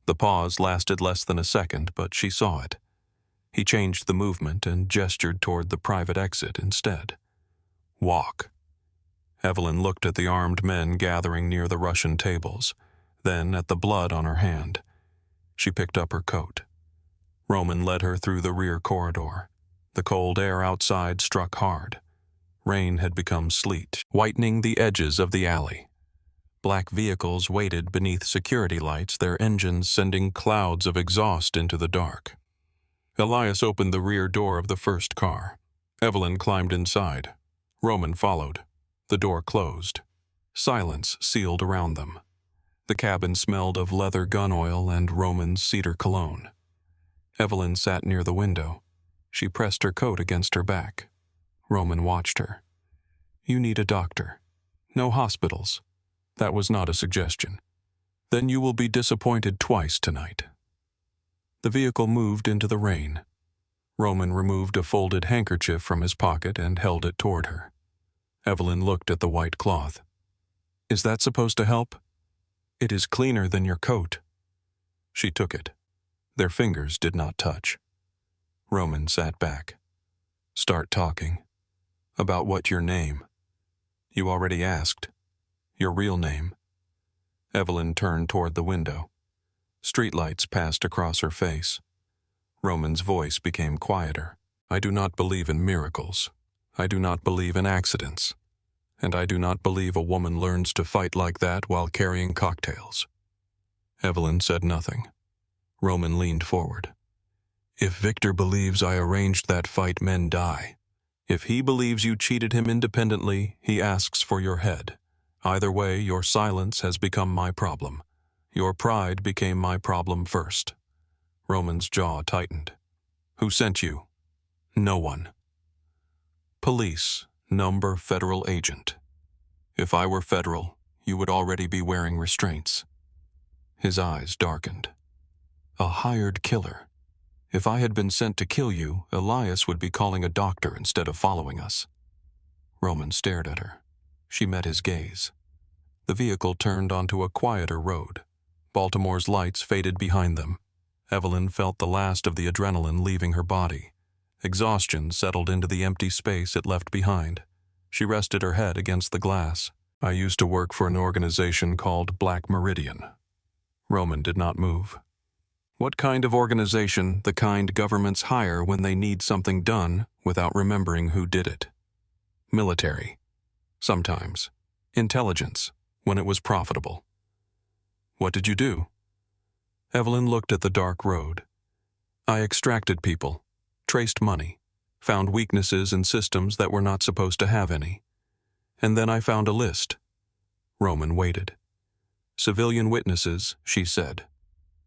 The pause lasted less than a second, but she saw it. He changed the movement and gestured toward the private exit instead. Walk. Evelyn looked at the armed men gathering near the Russian tables, then at the blood on her hand. She picked up her coat. Roman led her through the rear corridor. The cold air outside struck hard. Rain had become sleet, whitening the edges of the alley. Black vehicles waited beneath security lights, their engines sending clouds of exhaust into the dark. Elias opened the rear door of the first car. Evelyn climbed inside. Roman followed. The door closed. Silence sealed around them. The cabin smelled of leather gun oil and Roman's cedar cologne. Evelyn sat near the window. She pressed her coat against her back. Roman watched her. You need a doctor. No hospitals. That was not a suggestion. Then you will be disappointed twice tonight. The vehicle moved into the rain. Roman removed a folded handkerchief from his pocket and held it toward her. Evelyn looked at the white cloth. Is that supposed to help? It is cleaner than your coat. She took it. Their fingers did not touch. Roman sat back. Start talking. About what your name? You already asked. Your real name. Evelyn turned toward the window. Streetlights passed across her face. Roman's voice became quieter. I do not believe in miracles. I do not believe in accidents. And I do not believe a woman learns to fight like that while carrying cocktails. Evelyn said nothing. Roman leaned forward. If Victor believes I arranged that fight, men die. If he believes you cheated him independently, he asks for your head. Either way, your silence has become my problem. Your pride became my problem first. Roman's jaw tightened. Who sent you? No one. Police, number federal agent. If I were federal, you would already be wearing restraints. His eyes darkened. A hired killer. If I had been sent to kill you, Elias would be calling a doctor instead of following us. Roman stared at her. She met his gaze. The vehicle turned onto a quieter road. Baltimore's lights faded behind them. Evelyn felt the last of the adrenaline leaving her body. Exhaustion settled into the empty space it left behind. She rested her head against the glass. I used to work for an organization called Black Meridian. Roman did not move. What kind of organization? The kind governments hire when they need something done without remembering who did it. Military. Sometimes. Intelligence, when it was profitable. What did you do? Evelyn looked at the dark road. I extracted people, traced money, found weaknesses in systems that were not supposed to have any. And then I found a list. Roman waited. Civilian witnesses, she said.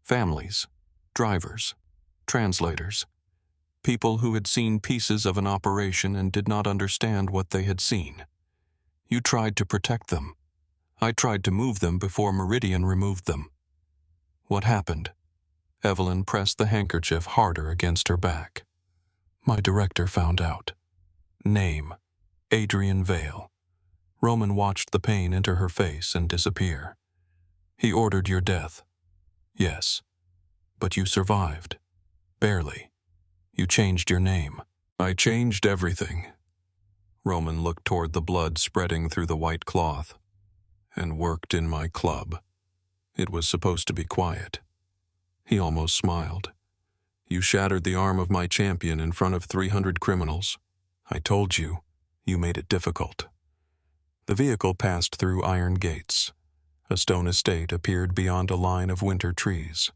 Families, drivers, translators. People who had seen pieces of an operation and did not understand what they had seen. You tried to protect them. I tried to move them before Meridian removed them. What happened? Evelyn pressed the handkerchief harder against her back. My director found out. Name, Adrian Vale. Roman watched the pain enter her face and disappear. He ordered your death. Yes, but you survived. Barely. You changed your name. I changed everything. Roman looked toward the blood spreading through the white cloth, and worked in my club. It was supposed to be quiet. He almost smiled. You shattered the arm of my champion in front of 300 criminals. I told you. You made it difficult. The vehicle passed through iron gates. A stone estate appeared beyond a line of winter trees.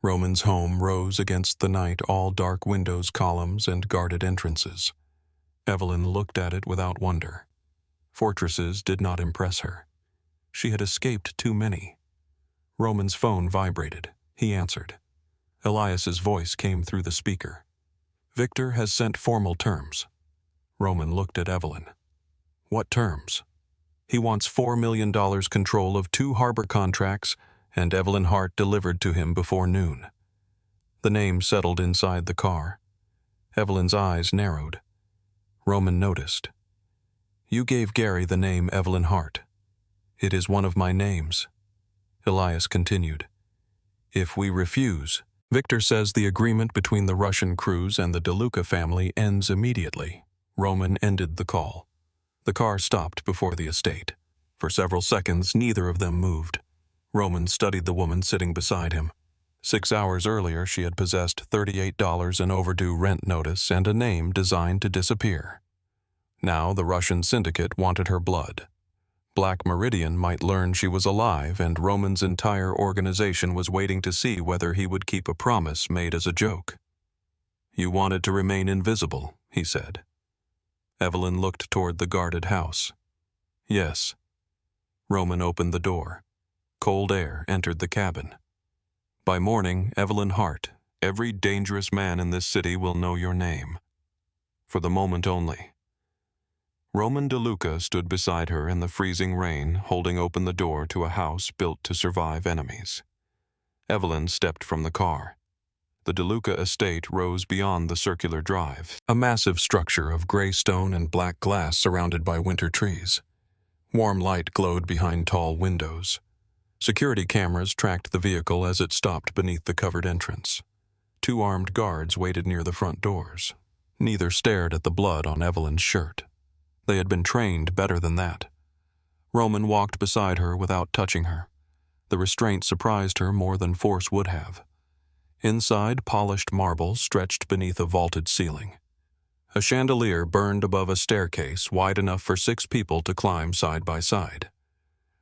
Roman's home rose against the night, all dark windows, columns, and guarded entrances. Evelyn looked at it without wonder. Fortresses did not impress her. She had escaped too many. Roman's phone vibrated. He answered. Elias's voice came through the speaker. Victor has sent formal terms. Roman looked at Evelyn. What terms? He wants $4 million control of 2 harbor contracts, and Evelyn Hart delivered to him before noon. The name settled inside the car. Evelyn's eyes narrowed. Roman noticed. You gave Gary the name Evelyn Hart. It is one of my names. Elias continued. If we refuse, Victor says the agreement between the Russian crews and the DeLuca family ends immediately. Roman ended the call. The car stopped before the estate. For several seconds, neither of them moved. Roman studied the woman sitting beside him. 6 hours earlier, she had possessed $38 in overdue rent notice and a name designed to disappear. Now the Russian syndicate wanted her blood. Black Meridian might learn she was alive, and Roman's entire organization was waiting to see whether he would keep a promise made as a joke. You wanted to remain invisible, he said. Evelyn looked toward the guarded house. Yes. Roman opened the door. Cold air entered the cabin. By morning, Evelyn Hart, every dangerous man in this city will know your name. For the moment only. Roman DeLuca stood beside her in the freezing rain, holding open the door to a house built to survive enemies. Evelyn stepped from the car. The DeLuca estate rose beyond the circular drive, a massive structure of gray stone and black glass surrounded by winter trees. Warm light glowed behind tall windows. Security cameras tracked the vehicle as it stopped beneath the covered entrance. 2 armed guards waited near the front doors. Neither stared at the blood on Evelyn's shirt. They had been trained better than that. Roman walked beside her without touching her. The restraint surprised her more than force would have. Inside, polished marble stretched beneath a vaulted ceiling. A chandelier burned above a staircase wide enough for 6 people to climb side by side.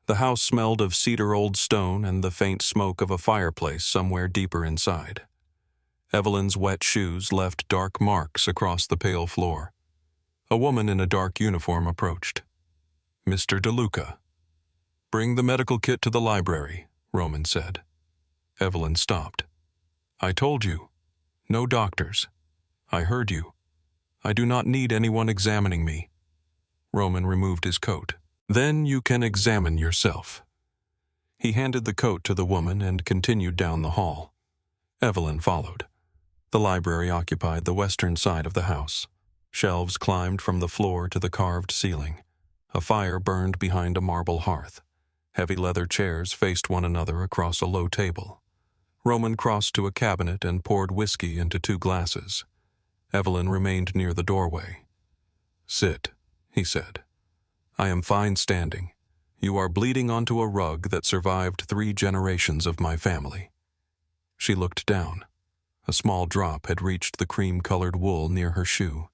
The house smelled of cedar old stone and the faint smoke of a fireplace somewhere deeper inside. Evelyn's wet shoes left dark marks across the pale floor. A woman in a dark uniform approached. Mr. DeLuca. Bring the medical kit to the library, Roman said. Evelyn stopped. I told you. No doctors. I heard you. I do not need anyone examining me. Roman removed his coat. Then you can examine yourself. He handed the coat to the woman and continued down the hall. Evelyn followed. The library occupied the western side of the house. Shelves climbed from the floor to the carved ceiling. A fire burned behind a marble hearth. Heavy leather chairs faced one another across a low table. Roman crossed to a cabinet and poured whiskey into 2 glasses. Evelyn remained near the doorway. Sit, he said. I am fine standing. You are bleeding onto a rug that survived 3 generations of my family. She looked down. A small drop had reached the cream-colored wool near her shoe.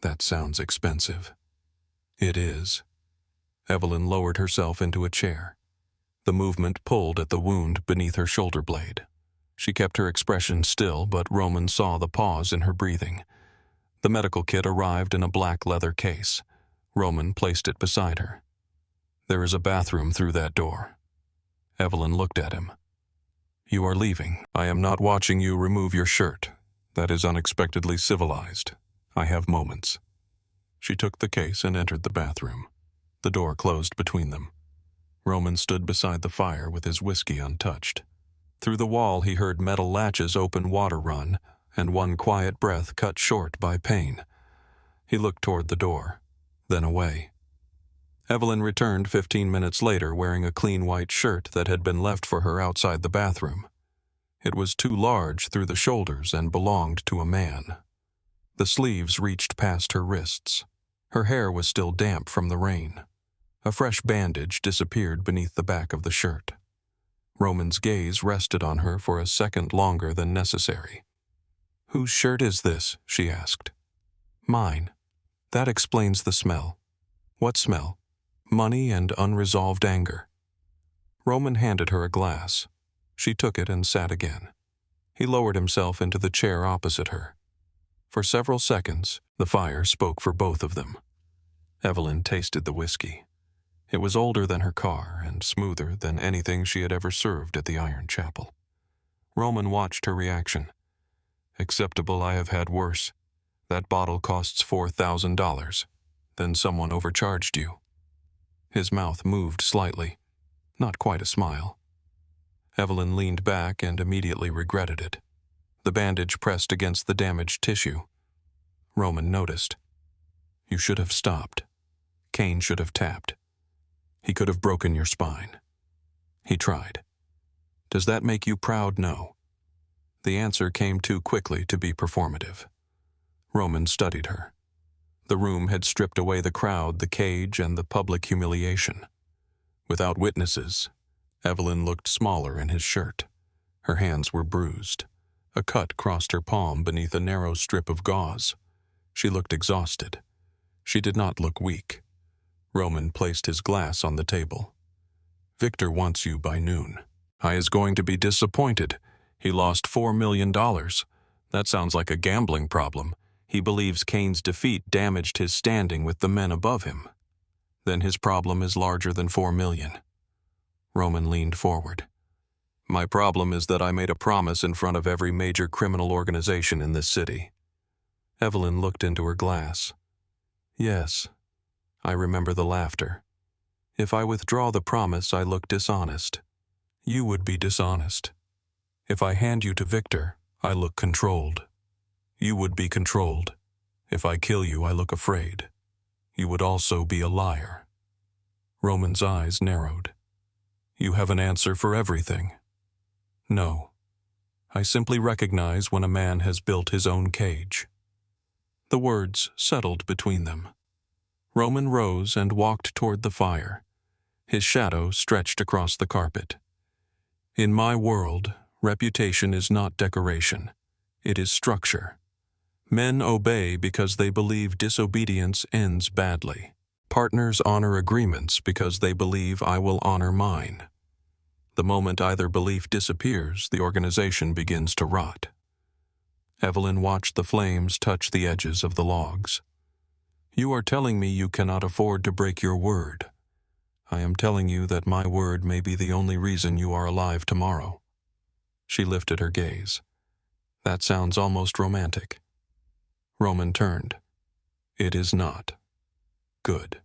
That sounds expensive. It is. Evelyn lowered herself into a chair. The movement pulled at the wound beneath her shoulder blade. She kept her expression still, but Roman saw the pause in her breathing. The medical kit arrived in a black leather case. Roman placed it beside her. There is a bathroom through that door. Evelyn looked at him. You are leaving. I am not watching you remove your shirt. That is unexpectedly civilized. I have moments. She took the case and entered the bathroom. The door closed between them. Roman stood beside the fire with his whiskey untouched. Through the wall he heard metal latches open water run, and one quiet breath cut short by pain. He looked toward the door, then away. Evelyn returned 15 minutes later wearing a clean white shirt that had been left for her outside the bathroom. It was too large through the shoulders and belonged to a man. The sleeves reached past her wrists. Her hair was still damp from the rain. A fresh bandage disappeared beneath the back of the shirt. Roman's gaze rested on her for a second longer than necessary. "Whose shirt is this?" she asked. "Mine. That explains the smell." "What smell?" "Money and unresolved anger." Roman handed her a glass. She took it and sat again. He lowered himself into the chair opposite her. For several seconds, the fire spoke for both of them. Evelyn tasted the whiskey. It was older than her car and smoother than anything she had ever served at the Iron Chapel. Roman watched her reaction. "Acceptable, I have had worse. That bottle costs $4,000. Then someone overcharged you." His mouth moved slightly, not quite a smile. Evelyn leaned back and immediately regretted it. The bandage pressed against the damaged tissue. Roman noticed. "You should have stopped. Kane should have tapped. He could have broken your spine." He tried. "Does that make you proud?" "No." The answer came too quickly to be performative. Roman studied her. The room had stripped away the crowd, the cage, and the public humiliation. Without witnesses, Evelyn looked smaller in his shirt. Her hands were bruised. A cut crossed her palm beneath a narrow strip of gauze. She looked exhausted. She did not look weak. Roman placed his glass on the table. "Victor wants you by noon. I is going to be disappointed. He lost $4 million. That sounds like a gambling problem. He believes Kane's defeat damaged his standing with the men above him. Then his problem is larger than $4 million. Roman leaned forward. "My problem is that I made a promise in front of every major criminal organization in this city." Evelyn looked into her glass. "Yes, I remember the laughter. If I withdraw the promise, I look dishonest. You would be dishonest. If I hand you to Victor, I look controlled. You would be controlled. If I kill you, I look afraid. You would also be a liar." Roman's eyes narrowed. "You have an answer for everything." "No. I simply recognize when a man has built his own cage." The words settled between them. Roman rose and walked toward the fire. His shadow stretched across the carpet. "In my world, reputation is not decoration. It is structure. Men obey because they believe disobedience ends badly. Partners honor agreements because they believe I will honor mine. The moment either belief disappears, the organization begins to rot." Evelyn watched the flames touch the edges of the logs. "You are telling me you cannot afford to break your word. I am telling you that my word may be the only reason you are alive tomorrow." She lifted her gaze. "That sounds almost romantic." Roman turned. "It is not." "Good."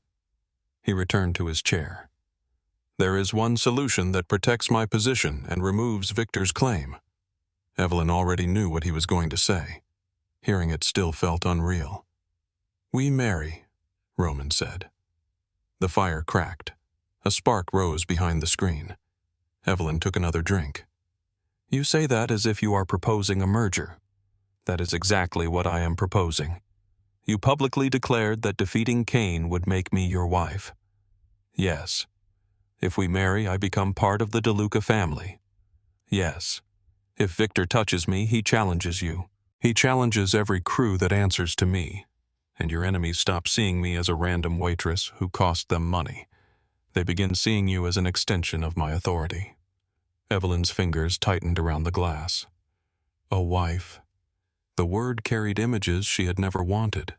He returned to his chair. "There is one solution that protects my position and removes Victor's claim." Evelyn already knew what he was going to say. Hearing it still felt unreal. "We marry," Roman said. The fire cracked. A spark rose behind the screen. Evelyn took another drink. "You say that as if you are proposing a merger." "That is exactly what I am proposing. You publicly declared that defeating Kane would make me your wife." "Yes." "If we marry, I become part of the DeLuca family." "Yes." "If Victor touches me, he challenges you. He challenges every crew that answers to me. And your enemies stop seeing me as a random waitress who cost them money. They begin seeing you as an extension of my authority." Evelyn's fingers tightened around the glass. A wife. The word carried images she had never wanted.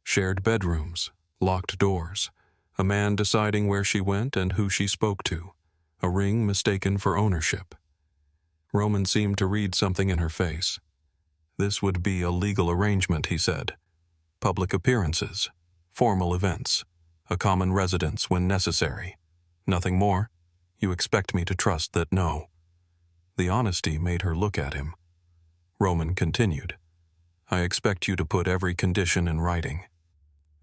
Shared bedrooms, locked doors, a man deciding where she went and who she spoke to, a ring mistaken for ownership. Roman seemed to read something in her face. This would be a legal arrangement, he said. Public appearances, formal events, a common residence when necessary. Nothing more? You expect me to trust that no. The honesty made her look at him. Roman continued. I expect you to put every condition in writing.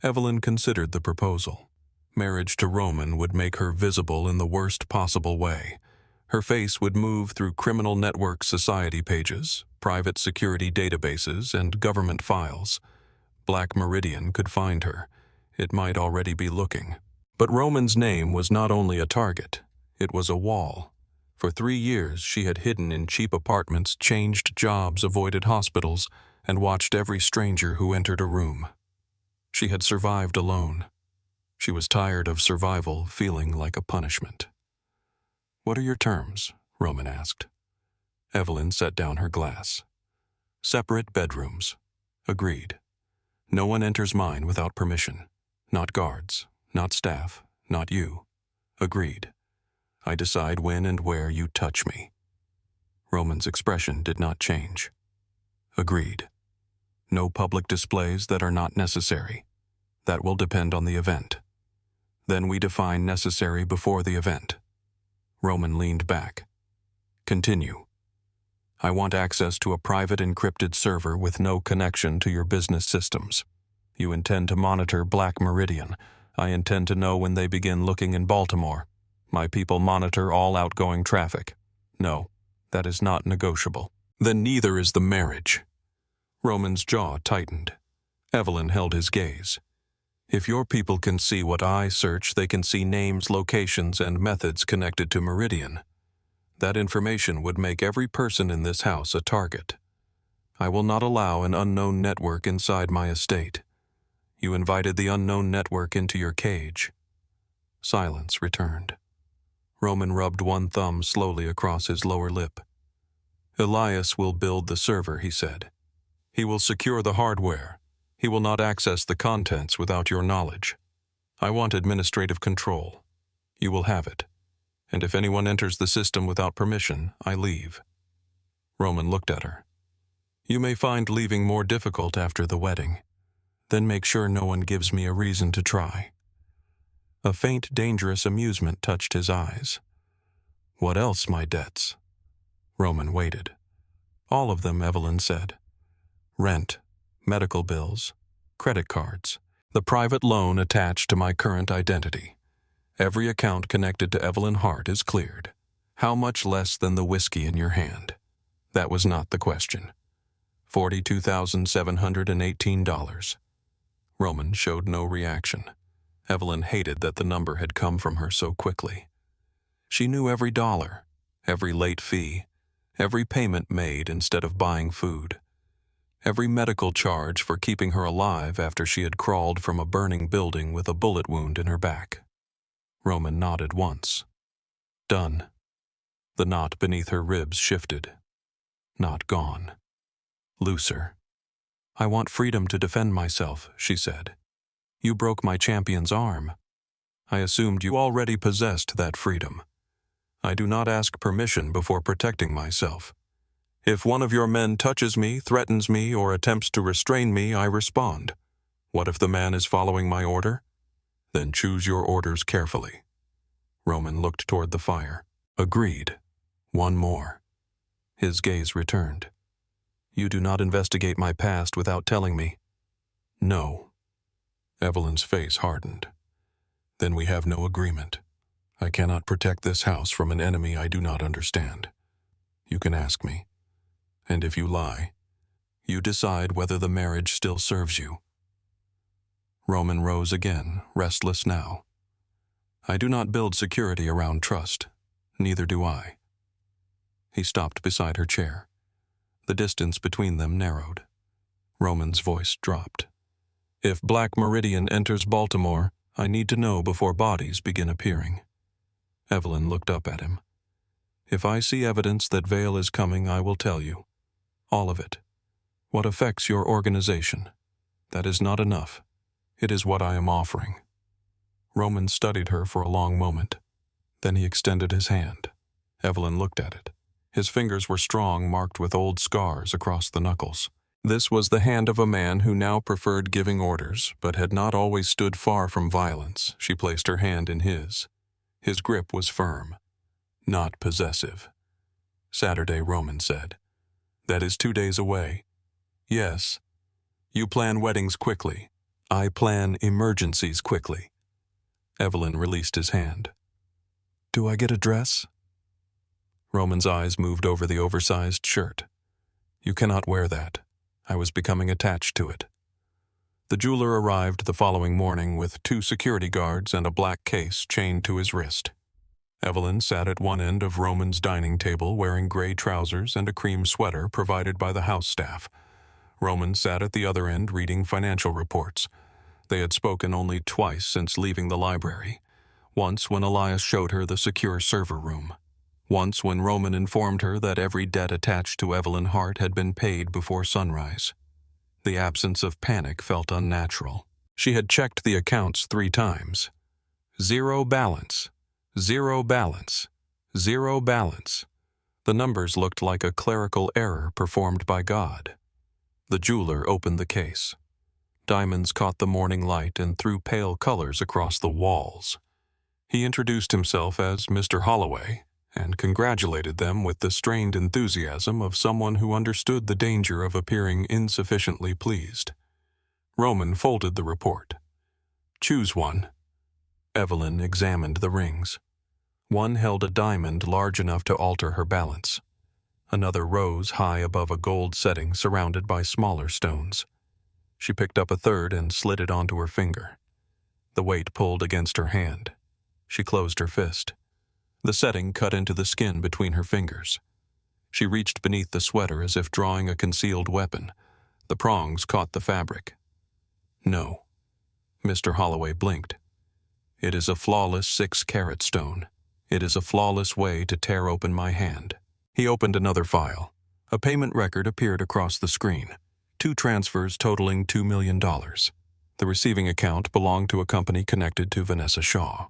Evelyn considered the proposal. Marriage to Roman would make her visible in the worst possible way. Her face would move through criminal network society pages, private security databases, and government files. Black Meridian could find her. It might already be looking. But Roman's name was not only a target, it was a wall. For 3 years, she had hidden in cheap apartments, changed jobs, avoided hospitals, and watched every stranger who entered a room. She had survived alone. She was tired of survival feeling like a punishment. "What are your terms?" Roman asked. Evelyn set down her glass. "Separate bedrooms." "Agreed. No one enters mine without permission. Not guards, not staff, not you." "Agreed. I decide when and where you touch me." Roman's expression did not change. "Agreed. No public displays that are not necessary. That will depend on the event. Then we define necessary before the event." Roman leaned back. "Continue. I want access to a private encrypted server with no connection to your business systems. You intend to monitor Black Meridian. I intend to know when they begin looking in Baltimore. My people monitor all outgoing traffic. No, that is not negotiable." "Then neither is the marriage." Roman's jaw tightened. Evelyn held his gaze. "If your people can see what I search, they can see names, locations, and methods connected to Meridian. That information would make every person in this house a target. I will not allow an unknown network inside my estate. You invited the unknown network into your cage." Silence returned. Roman rubbed one thumb slowly across his lower lip. "Elias will build the server," he said. "He will secure the hardware. He will not access the contents without your knowledge. I want administrative control. You will have it. And if anyone enters the system without permission, I leave." Roman looked at her. "You may find leaving more difficult after the wedding. Then make sure no one gives me a reason to try." A faint, dangerous amusement touched his eyes. "What else, my debts?" Roman waited. "All of them," Evelyn said. "Rent, medical bills, credit cards, the private loan attached to my current identity. Every account connected to Evelyn Hart is cleared. How much less than the whiskey in your hand?" That was not the question. $42,718. Roman showed no reaction. Evelyn hated that the number had come from her so quickly. She knew every dollar, every late fee, every payment made instead of buying food, every medical charge for keeping her alive after she had crawled from a burning building with a bullet wound in her back. Roman nodded once. "Done." The knot beneath her ribs shifted. Not gone. Looser. "I want freedom to defend myself," she said. "You broke my champion's arm. I assumed you already possessed that freedom. I do not ask permission before protecting myself. If one of your men touches me, threatens me, or attempts to restrain me, I respond. What if the man is following my order? Then choose your orders carefully." Roman looked toward the fire. "Agreed. One more." His gaze returned. "You do not investigate my past without telling me?" "No." Evelyn's face hardened. "Then we have no agreement. I cannot protect this house from an enemy I do not understand. You can ask me. And if you lie, you decide whether the marriage still serves you." Roman rose again, restless now. "I do not build security around trust. Neither do I." He stopped beside her chair. The distance between them narrowed. Roman's voice dropped. "If Black Meridian enters Baltimore, I need to know before bodies begin appearing." Evelyn looked up at him. "If I see evidence that Vale is coming, I will tell you. All of it. What affects your organization. That is not enough. It is what I am offering." Roman studied her for a long moment. Then he extended his hand. Evelyn looked at it. His fingers were strong, marked with old scars across the knuckles. This was the hand of a man who now preferred giving orders, but had not always stood far from violence. She placed her hand in his. His grip was firm, not possessive. "Saturday," Roman said. "That is 2 days away." "Yes. You plan weddings quickly. I plan emergencies quickly." Evelyn released his hand. Do I get a dress? Roman's eyes moved over the oversized shirt. You cannot wear that. I was becoming attached to it. The jeweler arrived the following morning with 2 security guards and a black case chained to his wrist. Evelyn sat at one end of Roman's dining table wearing gray trousers and a cream sweater provided by the house staff. Roman sat at the other end reading financial reports. They had spoken only twice since leaving the library. Once when Elias showed her the secure server room. Once when Roman informed her that every debt attached to Evelyn Hart had been paid before sunrise. The absence of panic felt unnatural. She had checked the accounts 3 times. 0 balance. 0 balance. 0 balance. The numbers looked like a clerical error performed by God. The jeweler opened the case. Diamonds caught the morning light and threw pale colors across the walls. He introduced himself as Mr. Holloway and congratulated them with the strained enthusiasm of someone who understood the danger of appearing insufficiently pleased. Roman folded the report. Choose one. Evelyn examined the rings. One held a diamond large enough to alter her balance. Another rose high above a gold setting surrounded by smaller stones. She picked up a third and slid it onto her finger. The weight pulled against her hand. She closed her fist. The setting cut into the skin between her fingers. She reached beneath the sweater as if drawing a concealed weapon. The prongs caught the fabric. No. Mr. Holloway blinked. It is a flawless 6-carat stone. It is a flawless way to tear open my hand. He opened another file. A payment record appeared across the screen. 2 transfers totaling $2 million. The receiving account belonged to a company connected to Vanessa Shaw.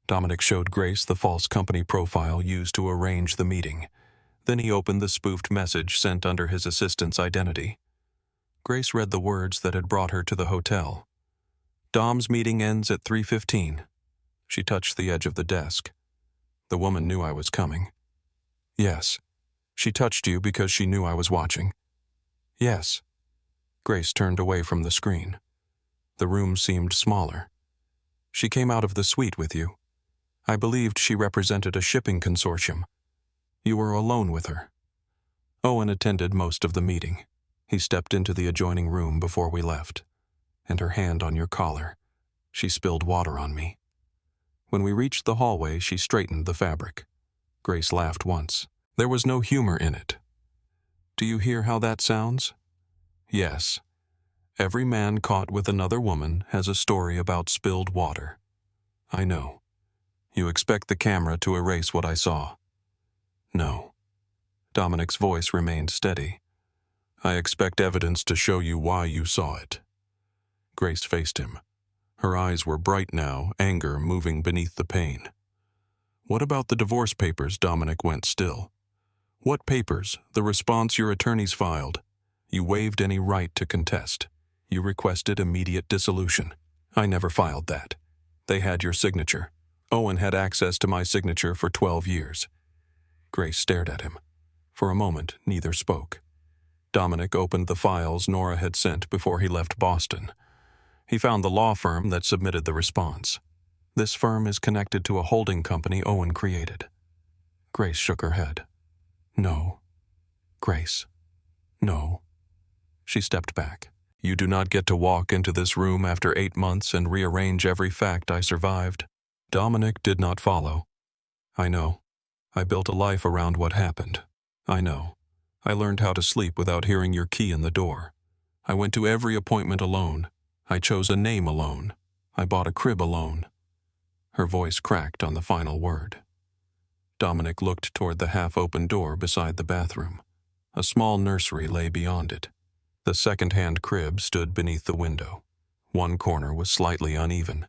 Dominic showed Grace the false company profile used to arrange the meeting. Then he opened the spoofed message sent under his assistant's identity. Grace read the words that had brought her to the hotel. Dom's meeting ends at 3:15. She touched the edge of the desk. The woman knew I was coming. Yes. She touched you because she knew I was watching. Yes. Grace turned away from the screen. The room seemed smaller. She came out of the suite with you. I believed she represented a shipping consortium. You were alone with her. Owen attended most of the meeting. He stepped into the adjoining room before we left. And her hand on your collar. She spilled water on me. When we reached the hallway, she straightened the fabric. Grace laughed once. There was no humor in it. Do you hear how that sounds? Yes. Every man caught with another woman has a story about spilled water. I know. You expect the camera to erase what I saw. No. Dominic's voice remained steady. I expect evidence to show you why you saw it. Grace faced him. Her eyes were bright now, anger moving beneath the pain. What about the divorce papers? Dominic went still. What papers? The response your attorneys filed. You waived any right to contest. You requested immediate dissolution. I never filed that. They had your signature. Owen had access to my signature for 12 years. Grace stared at him. For a moment, neither spoke. Dominic opened the files Nora had sent before he left Boston. He found the law firm that submitted the response. This firm is connected to a holding company Owen created. Grace shook her head. No. Grace. No. She stepped back. You do not get to walk into this room after 8 months and rearrange every fact I survived. Dominic did not follow. I know. I built a life around what happened. I know. I learned how to sleep without hearing your key in the door. I went to every appointment alone. I chose a name alone. I bought a crib alone. Her voice cracked on the final word. Dominic looked toward the half-open door beside the bathroom. A small nursery lay beyond it. The second-hand crib stood beneath the window. One corner was slightly uneven.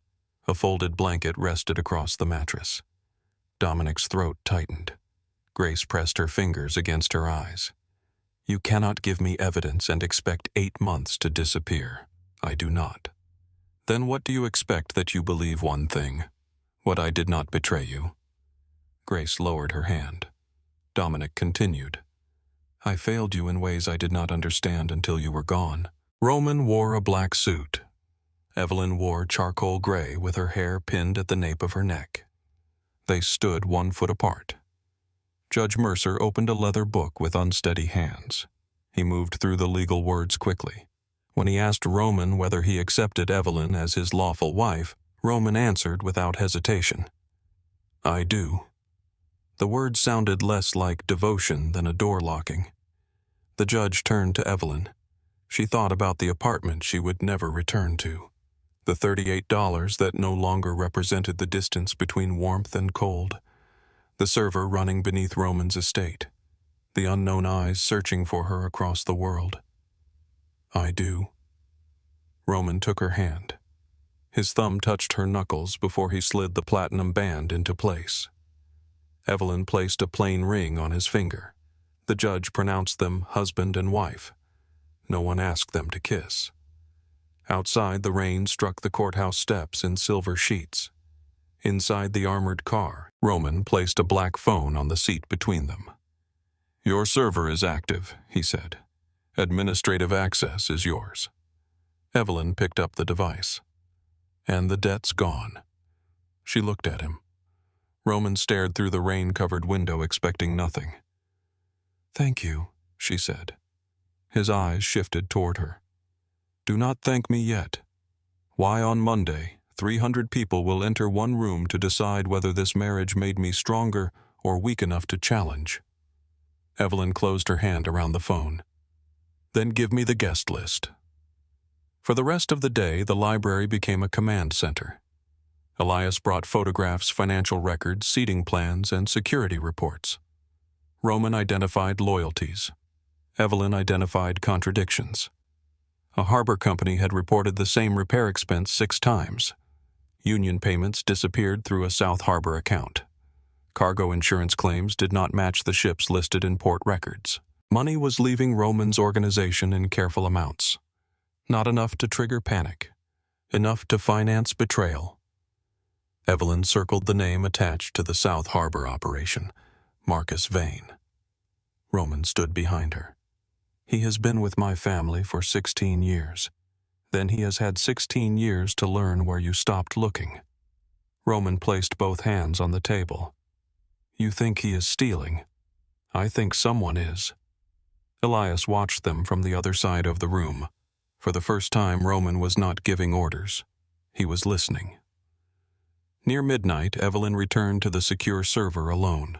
A folded blanket rested across the mattress. Dominic's throat tightened. Grace pressed her fingers against her eyes. You cannot give me evidence and expect 8 months to disappear. I do not. Then what do you expect that you believe one thing? What I did not betray you? Grace lowered her hand. Dominic continued. I failed you in ways I did not understand until you were gone. Roman wore a black suit. Evelyn wore charcoal gray with her hair pinned at the nape of her neck. They stood 1 foot apart. Judge Mercer opened a leather book with unsteady hands. He moved through the legal words quickly. When he asked Roman whether he accepted Evelyn as his lawful wife, Roman answered without hesitation, "I do." The words sounded less like devotion than a door locking. The judge turned to Evelyn. She thought about the apartment she would never return to. The $38 that no longer represented the distance between warmth and cold. The server running beneath Roman's estate. The unknown eyes searching for her across the world. "I do." Roman took her hand. His thumb touched her knuckles before he slid the platinum band into place. Evelyn placed a plain ring on his finger. The judge pronounced them husband and wife. No one asked them to kiss. Outside, the rain struck the courthouse steps in silver sheets. Inside the armored car, Roman placed a black phone on the seat between them. "Your server is active," he said. "Administrative access is yours." Evelyn picked up the device. "And the debt's gone." She looked at him. Roman stared through the rain-covered window, expecting nothing. "Thank you," she said. His eyes shifted toward her. "Do not thank me yet. Why on Monday, 300 people will enter one room to decide whether this marriage made me stronger or weak enough to challenge." Evelyn closed her hand around the phone. "Then give me the guest list." For the rest of the day, the library became a command center. Elias brought photographs, financial records, seating plans, and security reports. Roman identified loyalties. Evelyn identified contradictions. A harbor company had reported the same repair expense 6 times. Union payments disappeared through a South Harbor account. Cargo insurance claims did not match the ships listed in port records. Money was leaving Roman's organization in careful amounts. Not enough to trigger panic. Enough to finance betrayal. Evelyn circled the name attached to the South Harbor operation, Marcus Vane. Roman stood behind her. "He has been with my family for 16 years. Then he has had 16 years to learn where you stopped looking." Roman placed both hands on the table. "You think he is stealing? I think someone is." Elias watched them from the other side of the room. For the first time, Roman was not giving orders. He was listening. Near midnight, Evelyn returned to the secure server alone.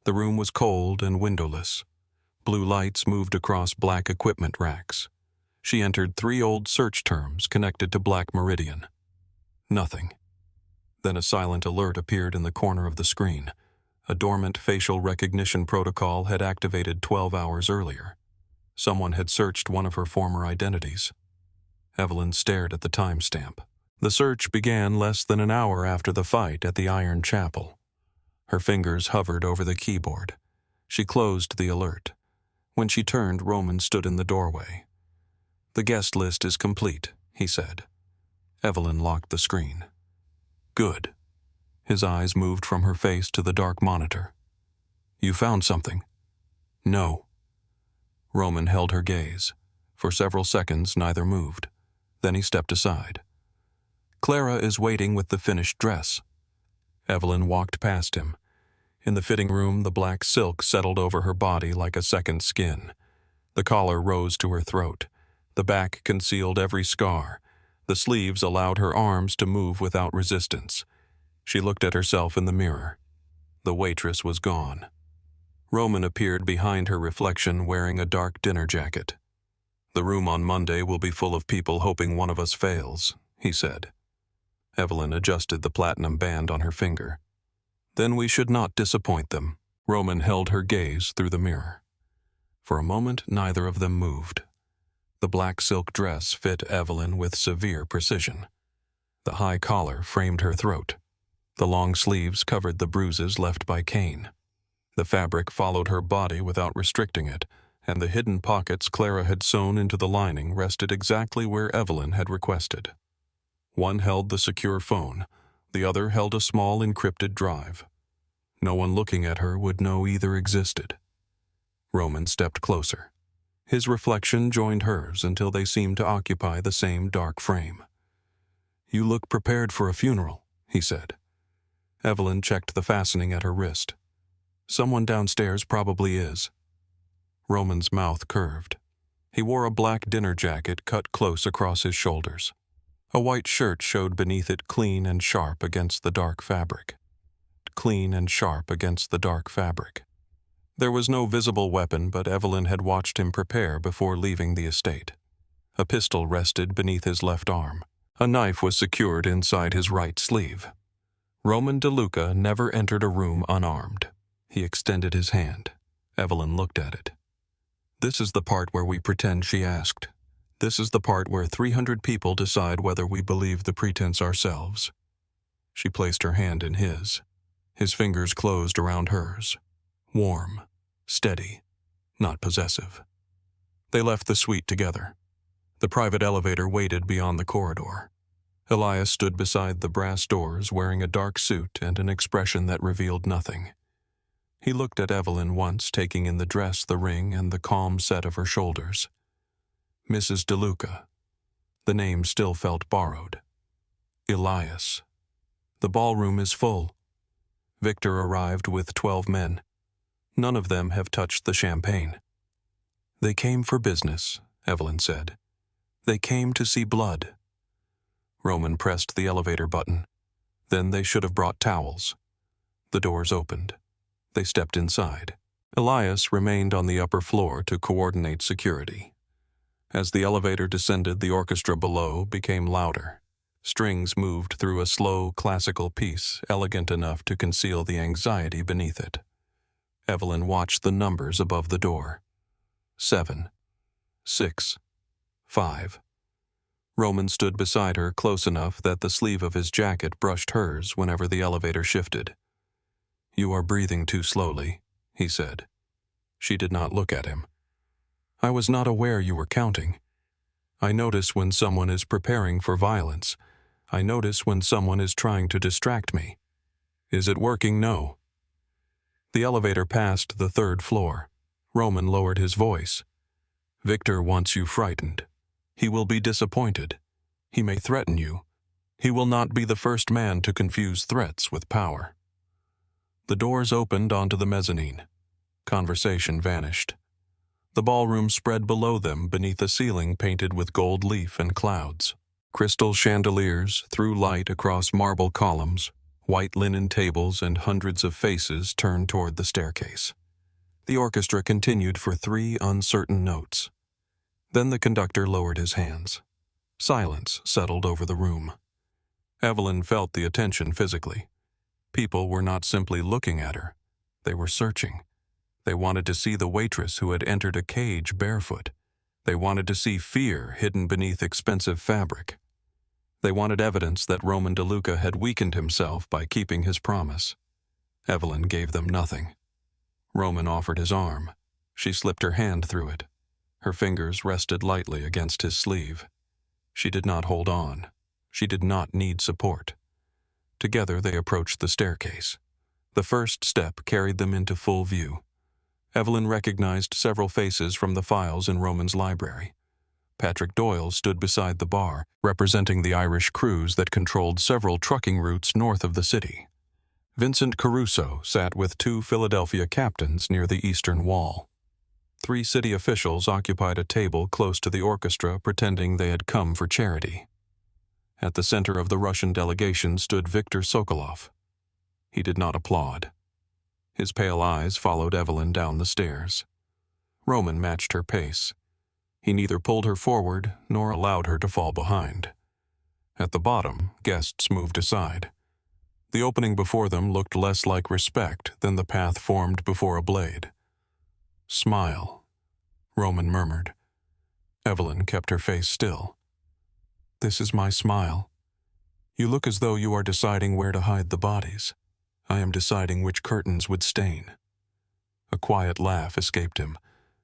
The room was cold and windowless. Blue lights moved across black equipment racks. She entered 3 old search terms connected to Black Meridian. Nothing. Then a silent alert appeared in the corner of the screen. A dormant facial recognition protocol had activated 12 hours earlier. Someone had searched one of her former identities. Evelyn stared at the timestamp. The search began less than an hour after the fight at the Iron Chapel. Her fingers hovered over the keyboard. She closed the alert. When she turned, Roman stood in the doorway. "The guest list is complete," he said. Evelyn locked the screen. "Good." His eyes moved from her face to the dark monitor. "You found something?" "No." Roman held her gaze. For several seconds, neither moved. Then he stepped aside. "Clara is waiting with the finished dress." Evelyn walked past him. In the fitting room, the black silk settled over her body like a second skin. The collar rose to her throat. The back concealed every scar. The sleeves allowed her arms to move without resistance. She looked at herself in the mirror. The waitress was gone. Roman appeared behind her reflection wearing a dark dinner jacket. "The room on Monday will be full of people hoping one of us fails," he said. Evelyn adjusted the platinum band on her finger. "Then we should not disappoint them." Roman held her gaze through the mirror. For a moment, neither of them moved. The black silk dress fit Evelyn with severe precision. The high collar framed her throat. The long sleeves covered the bruises left by Cain. The fabric followed her body without restricting it, and the hidden pockets Clara had sewn into the lining rested exactly where Evelyn had requested. One held the secure phone, the other held a small encrypted drive. No one looking at her would know either existed. Roman stepped closer. His reflection joined hers until they seemed to occupy the same dark frame. "You look prepared for a funeral," he said. Evelyn checked the fastening at her wrist. "Someone downstairs probably is." Roman's mouth curved. He wore a black dinner jacket cut close across his shoulders. A white shirt showed beneath it clean and sharp against the dark fabric. Clean and sharp against the dark fabric. There was no visible weapon, but Evelyn had watched him prepare before leaving the estate. A pistol rested beneath his left arm. A knife was secured inside his right sleeve. Roman DeLuca never entered a room unarmed. He extended his hand. Evelyn looked at it. "This is the part where we pretend," she asked. "This is the part where 300 people decide whether we believe the pretense ourselves." She placed her hand in his. His fingers closed around hers. Warm, steady, not possessive. They left the suite together. The private elevator waited beyond the corridor. Elias stood beside the brass doors wearing a dark suit and an expression that revealed nothing. He looked at Evelyn once, taking in the dress, the ring, and the calm set of her shoulders. Mrs. DeLuca. The name still felt borrowed. Elias. "The ballroom is full." Victor arrived with 12 men. None of them have touched the champagne. "They came for business," Evelyn said. "They came to see blood." Roman pressed the elevator button. Then they should have brought towels. The doors opened. They stepped inside. Elias remained on the upper floor to coordinate security. As the elevator descended, the orchestra below became louder. Strings moved through a slow, classical piece, elegant enough to conceal the anxiety beneath it. Evelyn watched the numbers above the door. 7, 6, 5. Roman stood beside her close enough that the sleeve of his jacket brushed hers whenever the elevator shifted. "You are breathing too slowly," he said. She did not look at him. "I was not aware you were counting. I notice when someone is preparing for violence. I notice when someone is trying to distract me. Is it working? No." The elevator passed the 3rd floor. Roman lowered his voice. "Victor wants you frightened. He will be disappointed. He may threaten you. He will not be the first man to confuse threats with power." The doors opened onto the mezzanine. Conversation vanished. The ballroom spread below them beneath a ceiling painted with gold leaf and clouds. Crystal chandeliers threw light across marble columns, white linen tables, and hundreds of faces turned toward the staircase. The orchestra continued for 3 uncertain notes. Then the conductor lowered his hands. Silence settled over the room. Evelyn felt the attention physically. People were not simply looking at her. They were searching. They wanted to see the waitress who had entered a cage barefoot. They wanted to see fear hidden beneath expensive fabric. They wanted evidence that Roman DeLuca had weakened himself by keeping his promise. Evelyn gave them nothing. Roman offered his arm. She slipped her hand through it. Her fingers rested lightly against his sleeve. She did not hold on. She did not need support. Together they approached the staircase. The first step carried them into full view. Evelyn recognized several faces from the files in Roman's library. Patrick Doyle stood beside the bar, representing the Irish crews that controlled several trucking routes north of the city. Vincent Caruso sat with 2 Philadelphia captains near the eastern wall. 3 city officials occupied a table close to the orchestra, pretending they had come for charity. At the center of the Russian delegation stood Viktor Sokolov. He did not applaud. His pale eyes followed Evelyn down the stairs. Roman matched her pace. He neither pulled her forward nor allowed her to fall behind. At the bottom, guests moved aside. The opening before them looked less like respect than the path formed before a blade. "Smile," Roman murmured. Evelyn kept her face still. "This is my smile. You look as though you are deciding where to hide the bodies. I am deciding which curtains would stain." A quiet laugh escaped him.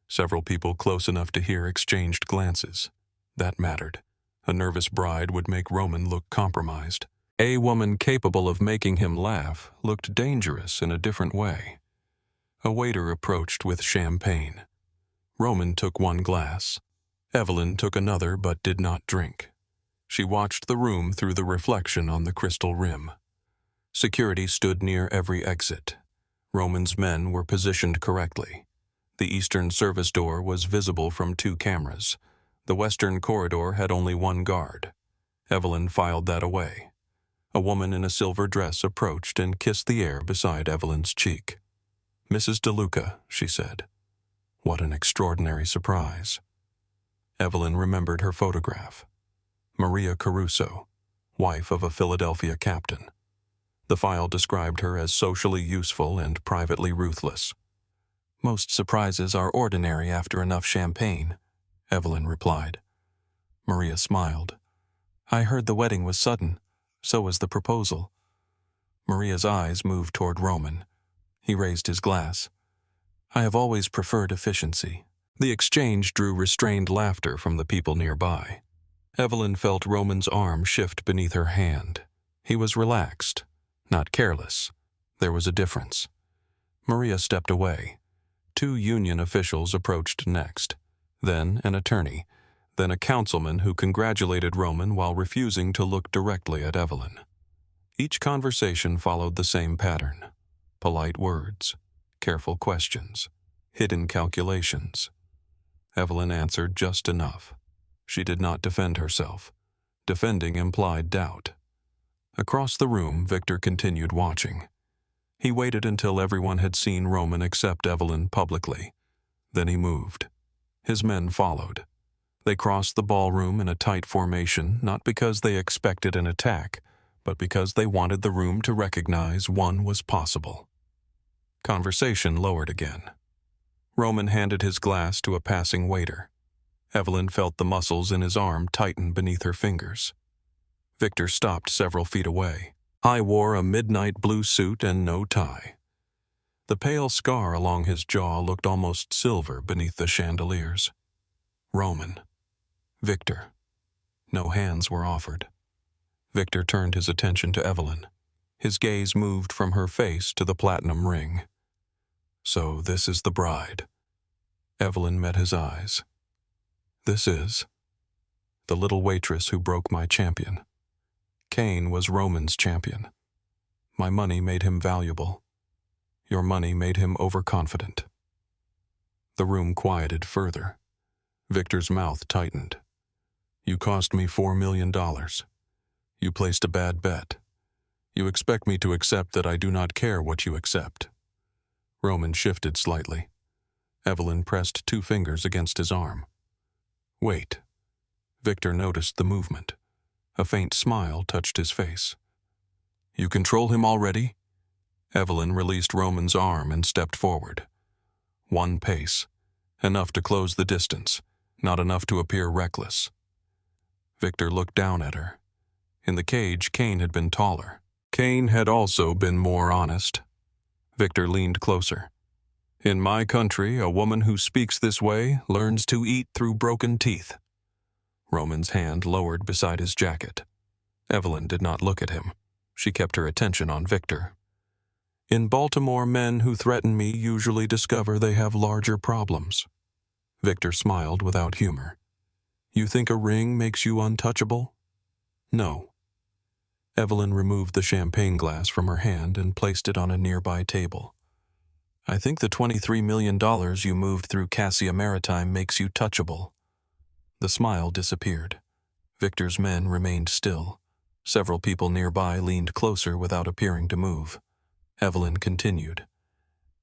Several people close enough to hear exchanged glances. That mattered. A nervous bride would make Roman look compromised. A woman capable of making him laugh looked dangerous in a different way. A waiter approached with champagne. Roman took 1 glass. Evelyn took another but did not drink. She watched the room through the reflection on the crystal rim. Security stood near every exit. Roman's men were positioned correctly. The eastern service door was visible from 2 cameras. The western corridor had only 1 guard. Evelyn filed that away. A woman in a silver dress approached and kissed the air beside Evelyn's cheek. "Mrs. DeLuca," she said. What an extraordinary surprise. Evelyn remembered her photograph. Maria Caruso, wife of a Philadelphia captain. The file described her as socially useful and privately ruthless. "Most surprises are ordinary after enough champagne," Evelyn replied. Maria smiled. "I heard the wedding was sudden. So was the proposal." Maria's eyes moved toward Roman. He raised his glass. "I have always preferred efficiency." The exchange drew restrained laughter from the people nearby. Evelyn felt Roman's arm shift beneath her hand. He was relaxed, not careless. There was a difference. Maria stepped away. 2 union officials approached next, then an attorney, then a councilman who congratulated Roman while refusing to look directly at Evelyn. Each conversation followed the same pattern: polite words, careful questions, hidden calculations. Evelyn answered just enough. She did not defend herself. Defending implied doubt. Across the room, Victor continued watching. He waited until everyone had seen Roman accept Evelyn publicly. Then he moved. His men followed. They crossed the ballroom in a tight formation, not because they expected an attack, but because they wanted the room to recognize one was possible. Conversation lowered again. Roman handed his glass to a passing waiter. Evelyn felt the muscles in his arm tighten beneath her fingers. Victor stopped several feet away. I wore a midnight blue suit and no tie. The pale scar along his jaw looked almost silver beneath the chandeliers. Roman. Victor. No hands were offered. Victor turned his attention to Evelyn. His gaze moved from her face to the platinum ring. "So this is the bride." Evelyn met his eyes. "This is the little waitress who broke my champion. Cain was Roman's champion. My money made him valuable. Your money made him overconfident." The room quieted further. Victor's mouth tightened. "You cost me $4 million. You placed a bad bet. You expect me to accept that I do not care what you accept." Roman shifted slightly. Evelyn pressed 2 fingers against his arm. "Wait." Victor noticed the movement. A faint smile touched his face. "You control him already?" Evelyn released Roman's arm and stepped forward. 1 pace. Enough to close the distance, not enough to appear reckless. Victor looked down at her. In the cage, Cain had been taller. Cain had also been more honest. Victor leaned closer. "In my country, a woman who speaks this way learns to eat through broken teeth." Roman's hand lowered beside his jacket. Evelyn did not look at him. She kept her attention on Victor. "In Baltimore, men who threaten me usually discover they have larger problems." Victor smiled without humor. "You think a ring makes you untouchable?" "No." Evelyn removed the champagne glass from her hand and placed it on a nearby table. "I think the $23 million you moved through Cassia Maritime makes you touchable." The smile disappeared. Victor's men remained still. Several people nearby leaned closer without appearing to move. Evelyn continued.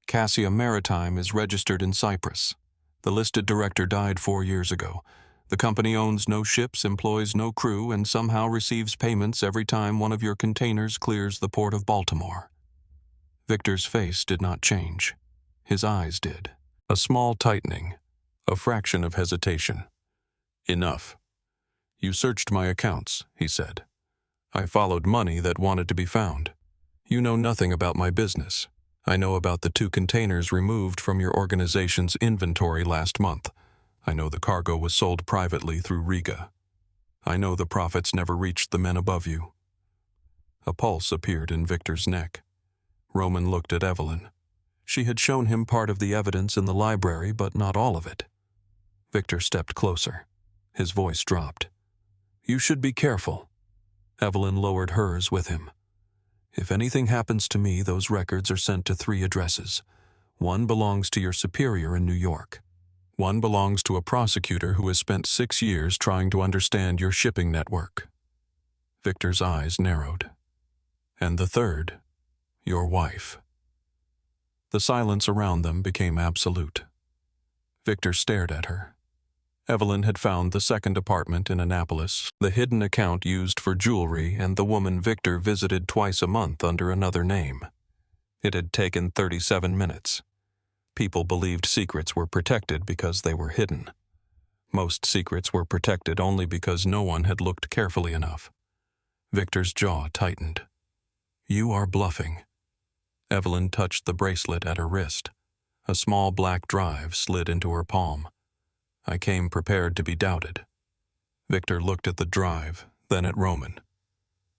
"Cassia Maritime is registered in Cyprus. The listed director died 4 years ago. The company owns no ships, employs no crew, and somehow receives payments every time one of your containers clears the port of Baltimore." Victor's face did not change. His eyes did. A small tightening, a fraction of hesitation. "Enough. You searched my accounts," he said. "I followed money that wanted to be found. You know nothing about my business. I know about the 2 containers removed from your organization's inventory last month. I know the cargo was sold privately through Riga. I know the profits never reached the men above you." A pulse appeared in Victor's neck. Roman looked at Evelyn. She had shown him part of the evidence in the library, but not all of it. Victor stepped closer. His voice dropped. You should be careful. Evelyn lowered hers with him. If anything happens to me, those records are sent to 3 addresses. One belongs to your superior in New York. One belongs to a prosecutor who has spent 6 years trying to understand your shipping network. Victor's eyes narrowed. And the third, your wife. The silence around them became absolute. Victor stared at her. Evelyn had found the second apartment in Annapolis, the hidden account used for jewelry, and the woman Victor visited twice a month under another name. It had taken 37 minutes. People believed secrets were protected because they were hidden. Most secrets were protected only because no one had looked carefully enough. Victor's jaw tightened. You are bluffing. Evelyn touched the bracelet at her wrist. A small black drive slid into her palm. I came prepared to be doubted. Victor looked at the drive, then at Roman.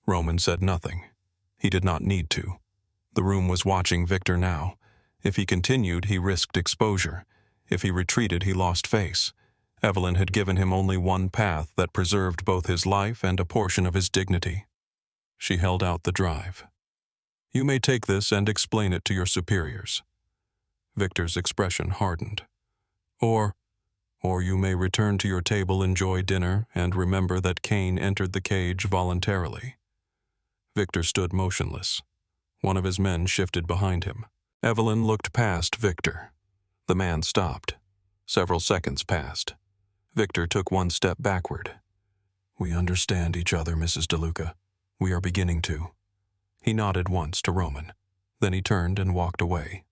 Roman said nothing. He did not need to. The room was watching Victor now. If he continued, he risked exposure. If he retreated, he lost face. Evelyn had given him only one path that preserved both his life and a portion of his dignity. She held out the drive. You may take this and explain it to your superiors. Victor's expression hardened. Or you may return to your table, enjoy dinner, and remember that Cain entered the cage voluntarily. Victor stood motionless. One of his men shifted behind him. Evelyn looked past Victor. The man stopped. Several seconds passed. Victor took one step backward. We understand each other, Mrs. DeLuca. We are beginning to. He nodded once to Roman. Then he turned and walked away.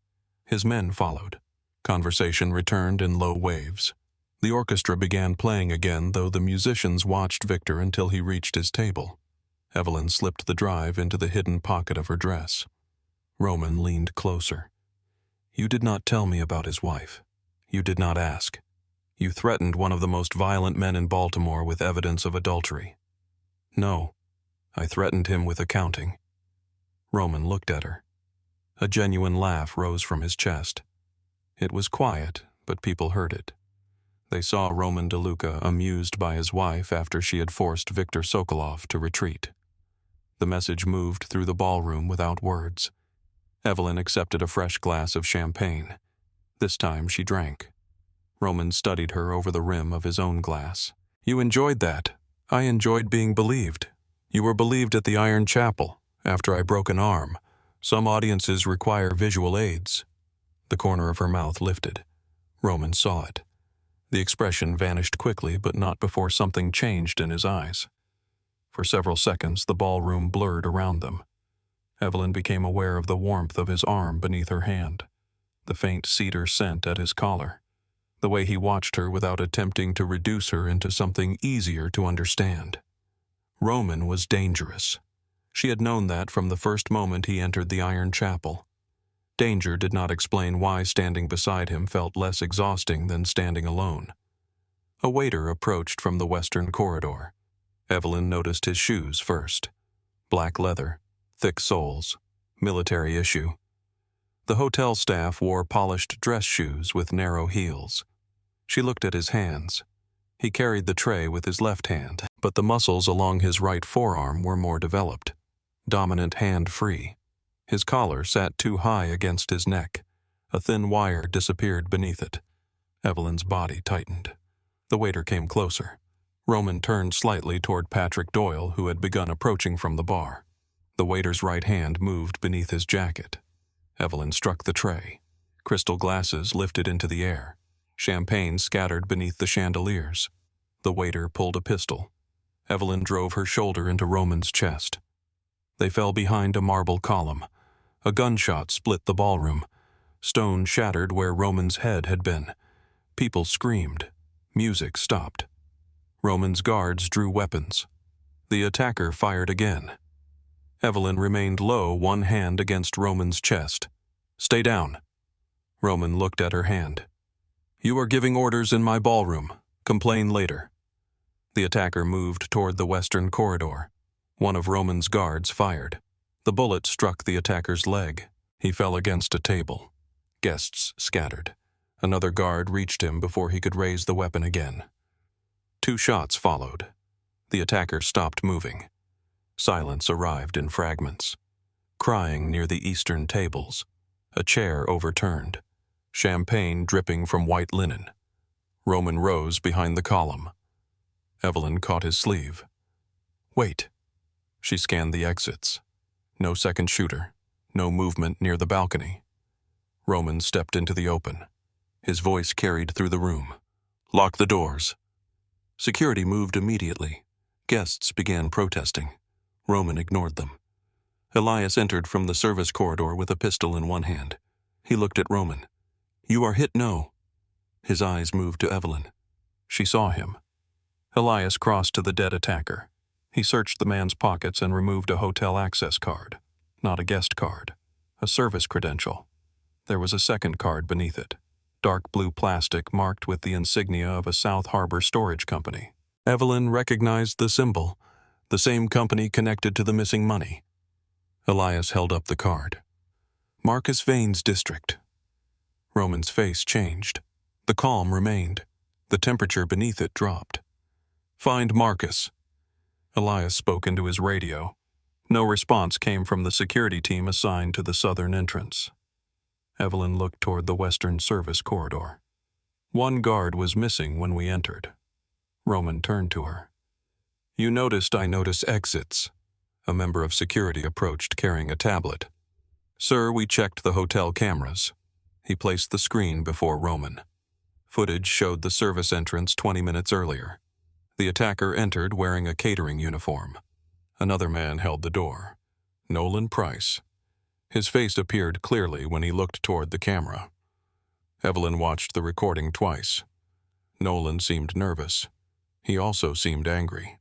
His men followed. Conversation returned in low waves. The orchestra began playing again, though the musicians watched Victor until he reached his table. Evelyn slipped the drive into the hidden pocket of her dress. Roman leaned closer. You did not tell me about his wife. You did not ask. You threatened one of the most violent men in Baltimore with evidence of adultery. No, I threatened him with accounting. Roman looked at her. A genuine laugh rose from his chest. It was quiet, but people heard it. They saw Roman DeLuca amused by his wife after she had forced Victor Sokolov to retreat. The message moved through the ballroom without words. Evelyn accepted a fresh glass of champagne. This time she drank. Roman studied her over the rim of his own glass. You enjoyed that. I enjoyed being believed. You were believed at the Iron Chapel, after I broke an arm. Some audiences require visual aids. The corner of her mouth lifted. Roman saw it. The expression vanished quickly, but not before something changed in his eyes. For several seconds, the ballroom blurred around them. Evelyn became aware of the warmth of his arm beneath her hand, the faint cedar scent at his collar, the way he watched her without attempting to reduce her into something easier to understand. Roman was dangerous. She had known that from the first moment he entered the Iron Chapel. Danger did not explain why standing beside him felt less exhausting than standing alone. A waiter approached from the western corridor. Evelyn noticed his shoes first. Black leather, thick soles, military issue. The hotel staff wore polished dress shoes with narrow heels. She looked at his hands. He carried the tray with his left hand, but the muscles along his right forearm were more developed. Dominant hand free. His collar sat too high against his neck. A thin wire disappeared beneath it. Evelyn's body tightened. The waiter came closer. Roman turned slightly toward Patrick Doyle, who had begun approaching from the bar. The waiter's right hand moved beneath his jacket. Evelyn struck the tray. Crystal glasses lifted into the air. Champagne scattered beneath the chandeliers. The waiter pulled a pistol. Evelyn drove her shoulder into Roman's chest. They fell behind a marble column. A gunshot split the ballroom. Stone shattered where Roman's head had been. People screamed. Music stopped. Roman's guards drew weapons. The attacker fired again. Evelyn remained low, one hand against Roman's chest. Stay down. Roman looked at her hand. You are giving orders in my ballroom. Complain later. The attacker moved toward the western corridor. One of Roman's guards fired. The bullet struck the attacker's leg. He fell against a table. Guests scattered. Another guard reached him before he could raise the weapon again. 2 shots followed. The attacker stopped moving. Silence arrived in fragments. Crying near the eastern tables. A chair overturned. Champagne dripping from white linen. Roman rose behind the column. Evelyn caught his sleeve. "Wait." She scanned the exits. No second shooter. No movement near the balcony. Roman stepped into the open. His voice carried through the room. "Lock the doors." Security moved immediately. Guests began protesting. Roman ignored them. Elias entered from the service corridor with a pistol in one hand. He looked at Roman. "You are hit, no?" His eyes moved to Evelyn. She saw him. Elias crossed to the dead attacker. He searched the man's pockets and removed a hotel access card. Not a guest card. A service credential. There was a second card beneath it. Dark blue plastic marked with the insignia of a South Harbor storage company. Evelyn recognized the symbol, the same company connected to the missing money. Elias held up the card. "Marcus Vane's district." Roman's face changed. The calm remained. The temperature beneath it dropped. "Find Marcus." Elias spoke into his radio. No response came from the security team assigned to the southern entrance. Evelyn looked toward the western service corridor. One guard was missing when we entered. Roman turned to her. "You noticed I notice exits." A member of security approached carrying a tablet. "Sir, we checked the hotel cameras." He placed the screen before Roman. Footage showed the service entrance 20 minutes earlier. The attacker entered wearing a catering uniform. Another man held the door. Nolan Price. His face appeared clearly when he looked toward the camera. Evelyn watched the recording twice. Nolan seemed nervous. He also seemed angry.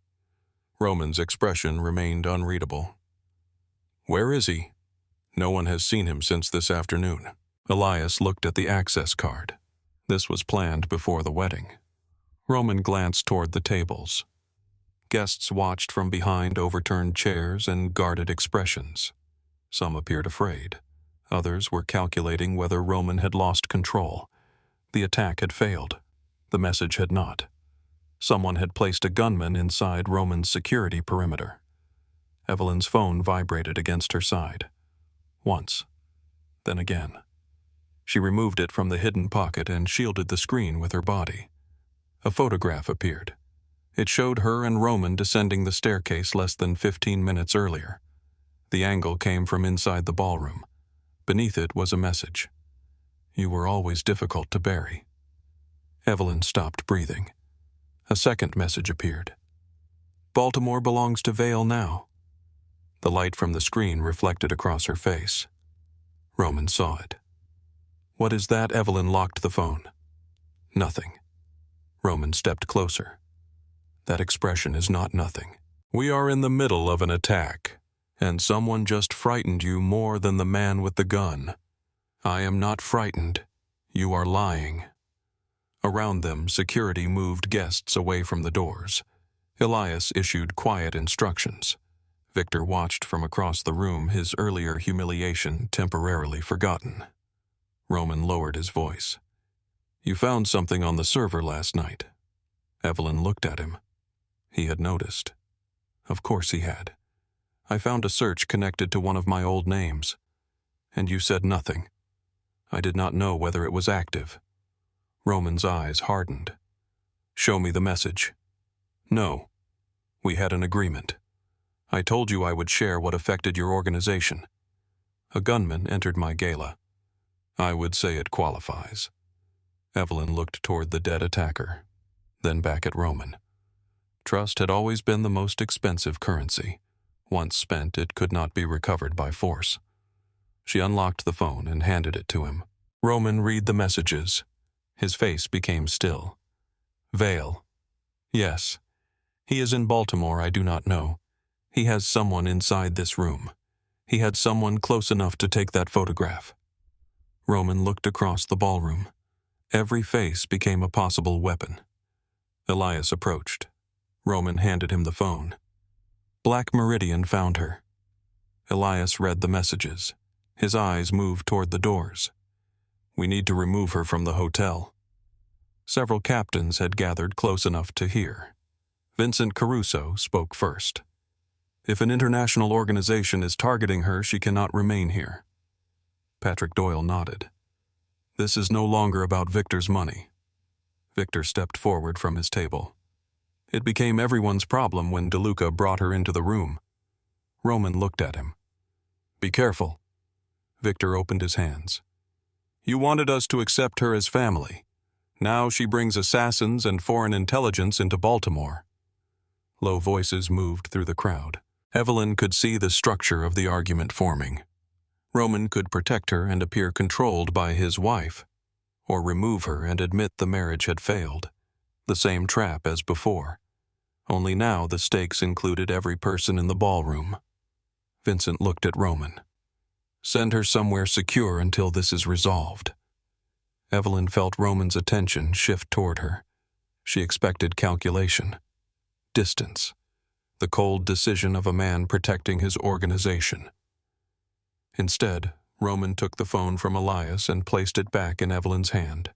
Roman's expression remained unreadable. "Where is he?" "No one has seen him since this afternoon." Elias looked at the access card. This was planned before the wedding. Roman glanced toward the tables. Guests watched from behind overturned chairs and guarded expressions. Some appeared afraid. Others were calculating whether Roman had lost control. The attack had failed. The message had not. Someone had placed a gunman inside Roman's security perimeter. Evelyn's phone vibrated against her side. Once. Then again. She removed it from the hidden pocket and shielded the screen with her body. A photograph appeared. It showed her and Roman descending the staircase less than 15 minutes earlier. The angle came from inside the ballroom. Beneath it was a message. "You were always difficult to bury." Evelyn stopped breathing. A second message appeared. "Baltimore belongs to Vale now." The light from the screen reflected across her face. Roman saw it. "What is that?" Evelyn locked the phone. "Nothing." Roman stepped closer. "That expression is not nothing. We are in the middle of an attack, and someone just frightened you more than the man with the gun. I am not frightened. You are lying." Around them, security moved guests away from the doors. Elias issued quiet instructions. Victor watched from across the room, his earlier humiliation temporarily forgotten. Roman lowered his voice. "You found something on the server last night." Evelyn looked at him. He had noticed. Of course he had. "I found a search connected to one of my old names. And you said nothing. I did not know whether it was active." Roman's eyes hardened. "Show me the message." "No. We had an agreement. I told you I would share what affected your organization. A gunman entered my gala. I would say it qualifies." Evelyn looked toward the dead attacker, then back at Roman. Trust had always been the most expensive currency. Once spent, it could not be recovered by force. She unlocked the phone and handed it to him. Roman read the messages. His face became still. "Vale. Yes. He is in Baltimore, I do not know. He has someone inside this room. He had someone close enough to take that photograph." Roman looked across the ballroom. Every face became a possible weapon. Elias approached. Roman handed him the phone. Black Meridian found her. Elias read the messages. His eyes moved toward the doors. "We need to remove her from the hotel." Several captains had gathered close enough to hear. Vincent Caruso spoke first. If an international organization is targeting her, she cannot remain here. Patrick Doyle nodded. This is no longer about Victor's money. Victor stepped forward from his table. It became everyone's problem when DeLuca brought her into the room. Roman looked at him. Be careful. Victor opened his hands. You wanted us to accept her as family. Now she brings assassins and foreign intelligence into Baltimore. Low voices moved through the crowd. Evelyn could see the structure of the argument forming. Roman could protect her and appear controlled by his wife, or remove her and admit the marriage had failed. The same trap as before. Only now the stakes included every person in the ballroom. Vincent looked at Roman. Send her somewhere secure until this is resolved. Evelyn felt Roman's attention shift toward her. She expected calculation, distance, the cold decision of a man protecting his organization. Instead, Roman took the phone from Elias and placed it back in Evelyn's hand.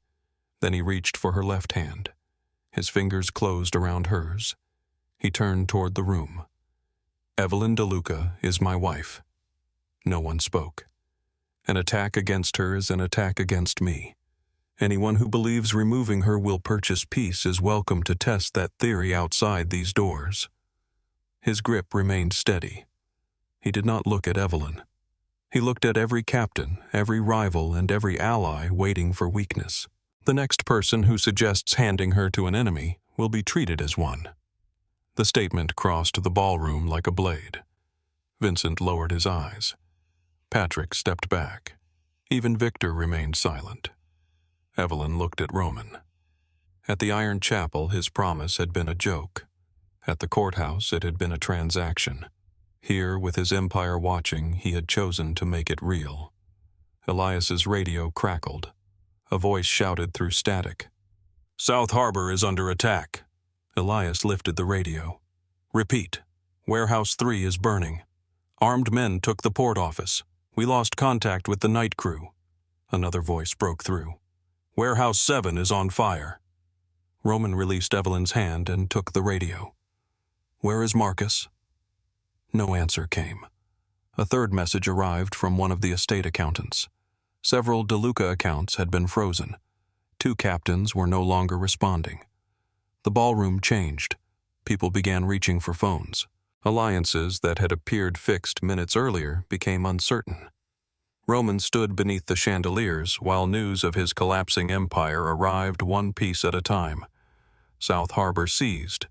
Then he reached for her left hand. His fingers closed around hers. He turned toward the room. Evelyn DeLuca is my wife. No one spoke. An attack against her is an attack against me. Anyone who believes removing her will purchase peace is welcome to test that theory outside these doors. His grip remained steady. He did not look at Evelyn. He looked at every captain, every rival, and every ally waiting for weakness. The next person who suggests handing her to an enemy will be treated as one. The statement crossed the ballroom like a blade. Vincent lowered his eyes. Patrick stepped back. Even Victor remained silent. Evelyn looked at Roman. At the Iron Chapel, his promise had been a joke. At the courthouse, it had been a transaction. Here, with his empire watching, he had chosen to make it real. Elias's radio crackled. A voice shouted through static. South Harbor is under attack. Elias lifted the radio. Repeat. Warehouse 3 is burning. Armed men took the port office. We lost contact with the night crew. Another voice broke through. Warehouse 7 is on fire. Roman released Evelyn's hand and took the radio. Where is Marcus? No answer came. A third message arrived from one of the estate accountants. Several DeLuca accounts had been frozen. 2 captains were no longer responding. The ballroom changed. People began reaching for phones. Alliances that had appeared fixed minutes earlier became uncertain. Roman stood beneath the chandeliers while news of his collapsing empire arrived one piece at a time. South Harbor seized.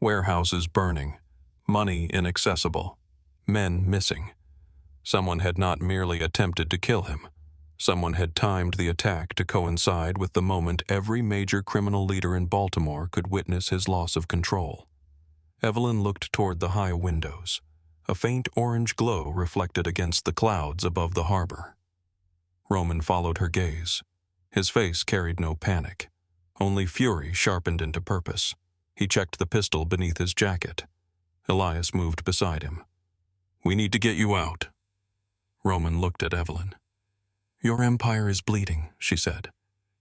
Warehouses burning. Money inaccessible. Men missing. Someone had not merely attempted to kill him. Someone had timed the attack to coincide with the moment every major criminal leader in Baltimore could witness his loss of control. Evelyn looked toward the high windows. A faint orange glow reflected against the clouds above the harbor. Roman followed her gaze. His face carried no panic, only fury sharpened into purpose. He checked the pistol beneath his jacket. Elias moved beside him. We need to get you out. Roman looked at Evelyn. Your empire is bleeding, she said.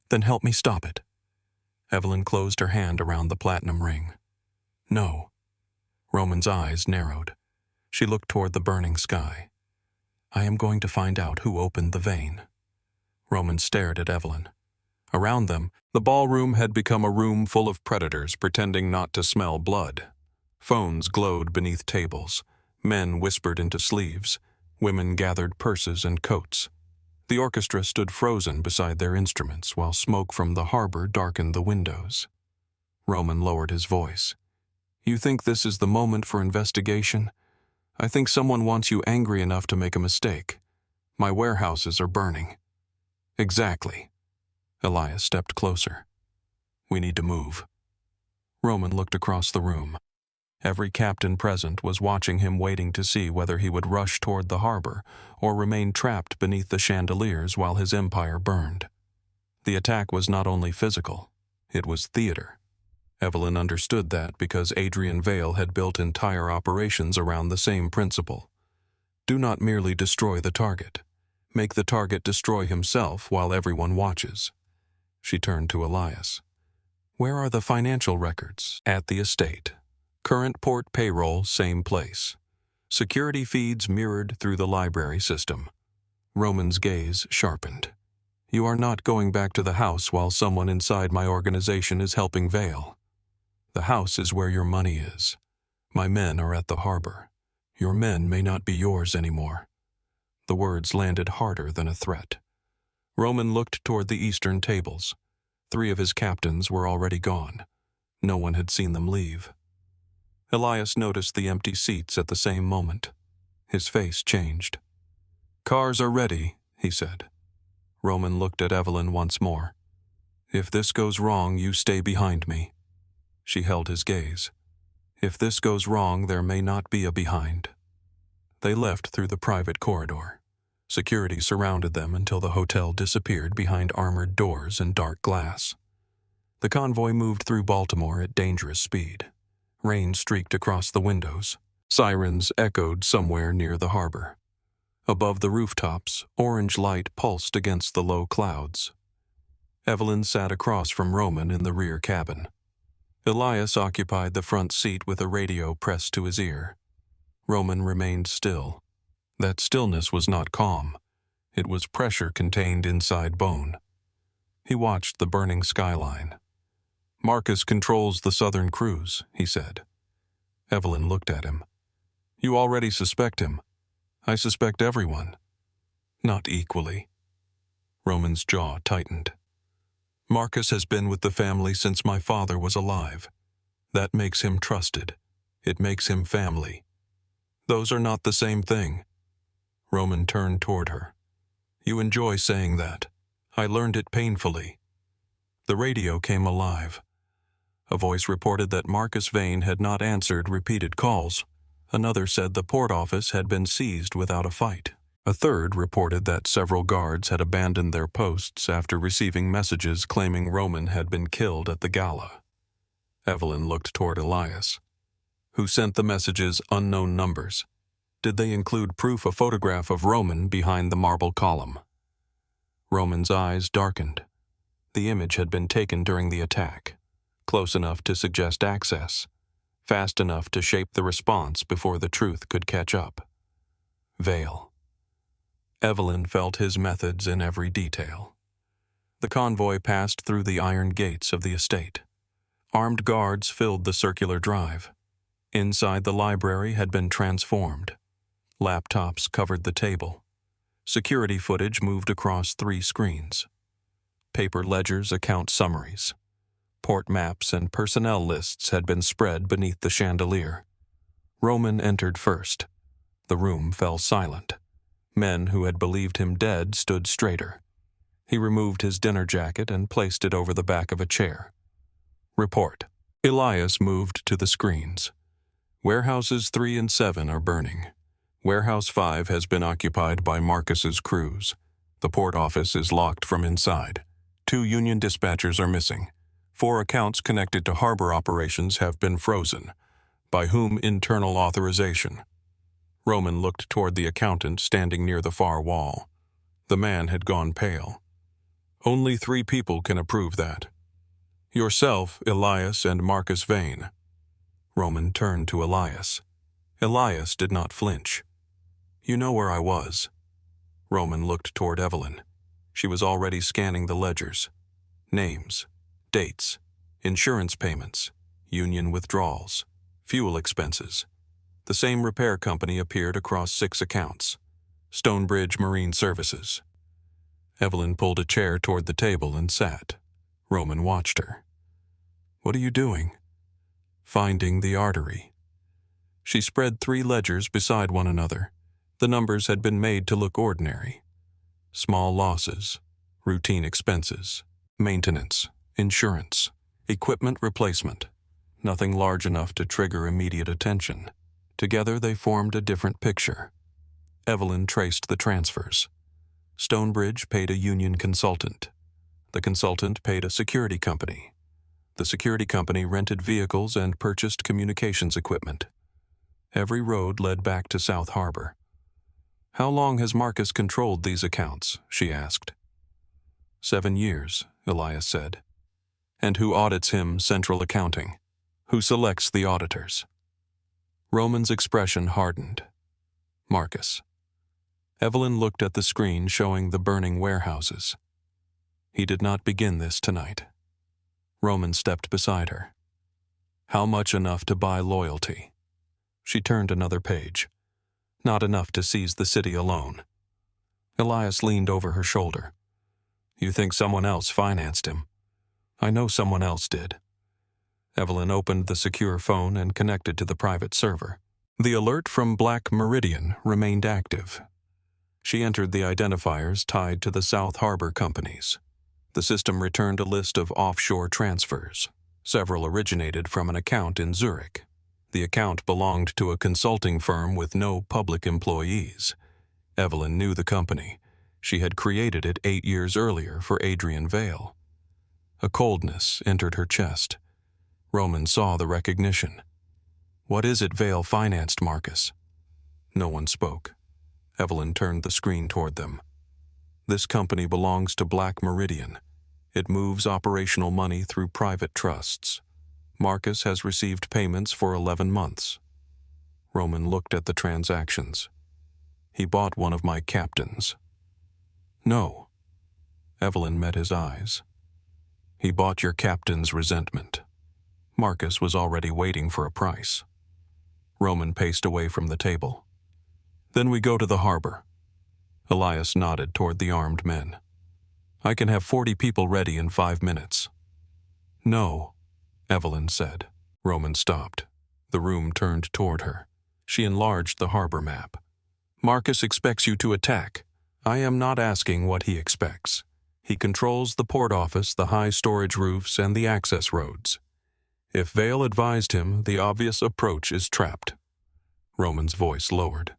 Then help me stop it. Evelyn closed her hand around the platinum ring. No. Roman's eyes narrowed. She looked toward the burning sky. I am going to find out who opened the vein. Roman stared at Evelyn. Around them, the ballroom had become a room full of predators pretending not to smell blood. Phones glowed beneath tables. Men whispered into sleeves. Women gathered purses and coats. The orchestra stood frozen beside their instruments while smoke from the harbor darkened the windows. Roman lowered his voice. You think this is the moment for investigation? I think someone wants you angry enough to make a mistake. My warehouses are burning. Exactly. Elias stepped closer. We need to move. Roman looked across the room. Every captain present was watching him, waiting to see whether he would rush toward the harbor or remain trapped beneath the chandeliers while his empire burned. The attack was not only physical, it was theater. Evelyn understood that because Adrian Vale had built entire operations around the same principle. Do not merely destroy the target. Make the target destroy himself while everyone watches. She turned to Elias. Where are the financial records? At the estate. Current port payroll, same place. Security feeds mirrored through the library system. Roman's gaze sharpened. You are not going back to the house while someone inside my organization is helping Vale. The house is where your money is. My men are at the harbor. Your men may not be yours anymore. The words landed harder than a threat. Roman looked toward the eastern tables. 3 of his captains were already gone. No one had seen them leave. Elias noticed the empty seats at the same moment. His face changed. Cars are ready, he said. Roman looked at Evelyn once more. If this goes wrong, you stay behind me. She held his gaze. If this goes wrong, there may not be a behind. They left through the private corridor. Security surrounded them until the hotel disappeared behind armored doors and dark glass. The convoy moved through Baltimore at dangerous speed. Rain streaked across the windows. Sirens echoed somewhere near the harbor. Above the rooftops, orange light pulsed against the low clouds. Evelyn sat across from Roman in the rear cabin. Elias occupied the front seat with a radio pressed to his ear. Roman remained still. That stillness was not calm. It was pressure contained inside bone. He watched the burning skyline. Marcus controls the southern cruise, he said. Evelyn looked at him. You already suspect him. I suspect everyone. Not equally. Roman's jaw tightened. Marcus has been with the family since my father was alive. That makes him trusted. It makes him family. Those are not the same thing. Roman turned toward her. You enjoy saying that. I learned it painfully. The radio came alive. A voice reported that Marcus Vane had not answered repeated calls. Another said the port office had been seized without a fight. A third reported that several guards had abandoned their posts after receiving messages claiming Roman had been killed at the gala. Evelyn looked toward Elias. Who sent the messages? Unknown numbers. Did they include proof a photograph of Roman behind the marble column? Roman's eyes darkened. The image had been taken during the attack, close enough to suggest access, fast enough to shape the response before the truth could catch up. Vale. Evelyn felt his methods in every detail. The convoy passed through the iron gates of the estate. Armed guards filled the circular drive. Inside the library had been transformed. Laptops covered the table. Security footage moved across 3 screens. Paper ledgers, account summaries. Port maps and personnel lists had been spread beneath the chandelier. Roman entered first. The room fell silent. Men who had believed him dead stood straighter. He removed his dinner jacket and placed it over the back of a chair. Report. Elias moved to the screens. Warehouses 3 and 7 are burning. Warehouse 5 has been occupied by Marcus's crews. The port office is locked from inside. 2 Union dispatchers are missing. 4 accounts connected to harbor operations have been frozen. By whom internal authorization? Roman looked toward the accountant standing near the far wall. The man had gone pale. Only 3 people can approve that. Yourself, Elias, and Marcus Vane. Roman turned to Elias. Elias did not flinch. You know where I was. Roman looked toward Evelyn. She was already scanning the ledgers. Names, dates, insurance payments, union withdrawals, fuel expenses. The same repair company appeared across 6 accounts. Stonebridge Marine Services. Evelyn pulled a chair toward the table and sat. Roman watched her. What are you doing? Finding the artery. She spread 3 ledgers beside one another. The numbers had been made to look ordinary. Small losses, routine expenses, maintenance, insurance, equipment replacement. Nothing large enough to trigger immediate attention. Together they formed a different picture. Evelyn traced the transfers. Stonebridge paid a union consultant. The consultant paid a security company. The security company rented vehicles and purchased communications equipment. Every road led back to South Harbor. How long has Marcus controlled these accounts? She asked. 7 years, Elias said. And who audits him? Central Accounting. Who selects the auditors? Roman's expression hardened. Marcus. Evelyn looked at the screen showing the burning warehouses. He did not begin this tonight. Roman stepped beside her. How much enough to buy loyalty? She turned another page. Not enough to seize the city alone. Elias leaned over her shoulder. You think someone else financed him? I know someone else did. Evelyn opened the secure phone and connected to the private server. The alert from Black Meridian remained active. She entered the identifiers tied to the South Harbor companies. The system returned a list of offshore transfers. Several originated from an account in Zurich. The account belonged to a consulting firm with no public employees. Evelyn knew the company. She had created it 8 years earlier for Adrian Vale. A coldness entered her chest. Roman saw the recognition. What is it Vale financed, Marcus? No one spoke. Evelyn turned the screen toward them. This company belongs to Black Meridian. It moves operational money through private trusts. Marcus has received payments for 11 months. Roman looked at the transactions. He bought one of my captains. No. Evelyn met his eyes. He bought your captain's resentment. Marcus was already waiting for a price. Roman paced away from the table. Then we go to the harbor. Elias nodded toward the armed men. I can have 40 people ready in 5 minutes. No, Evelyn said. Roman stopped. The room turned toward her. She enlarged the harbor map. Marcus expects you to attack. I am not asking what he expects. He controls the port office, the high storage roofs, and the access roads. If Vale advised him, the obvious approach is trapped. Roman's voice lowered.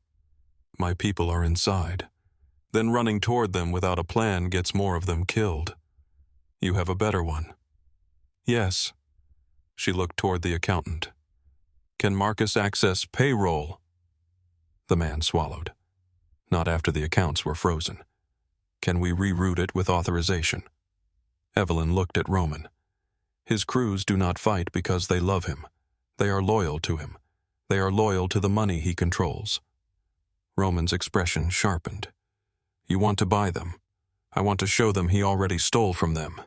My people are inside. Then running toward them without a plan gets more of them killed. You have a better one. Yes. She looked toward the accountant. Can Marcus access payroll? The man swallowed. Not after the accounts were frozen. Can we reroute it with authorization? Evelyn looked at Roman. His crews do not fight because they love him. They are loyal to him. They are loyal to the money he controls. Roman's expression sharpened. You want to buy them. I want to show them he already stole from them.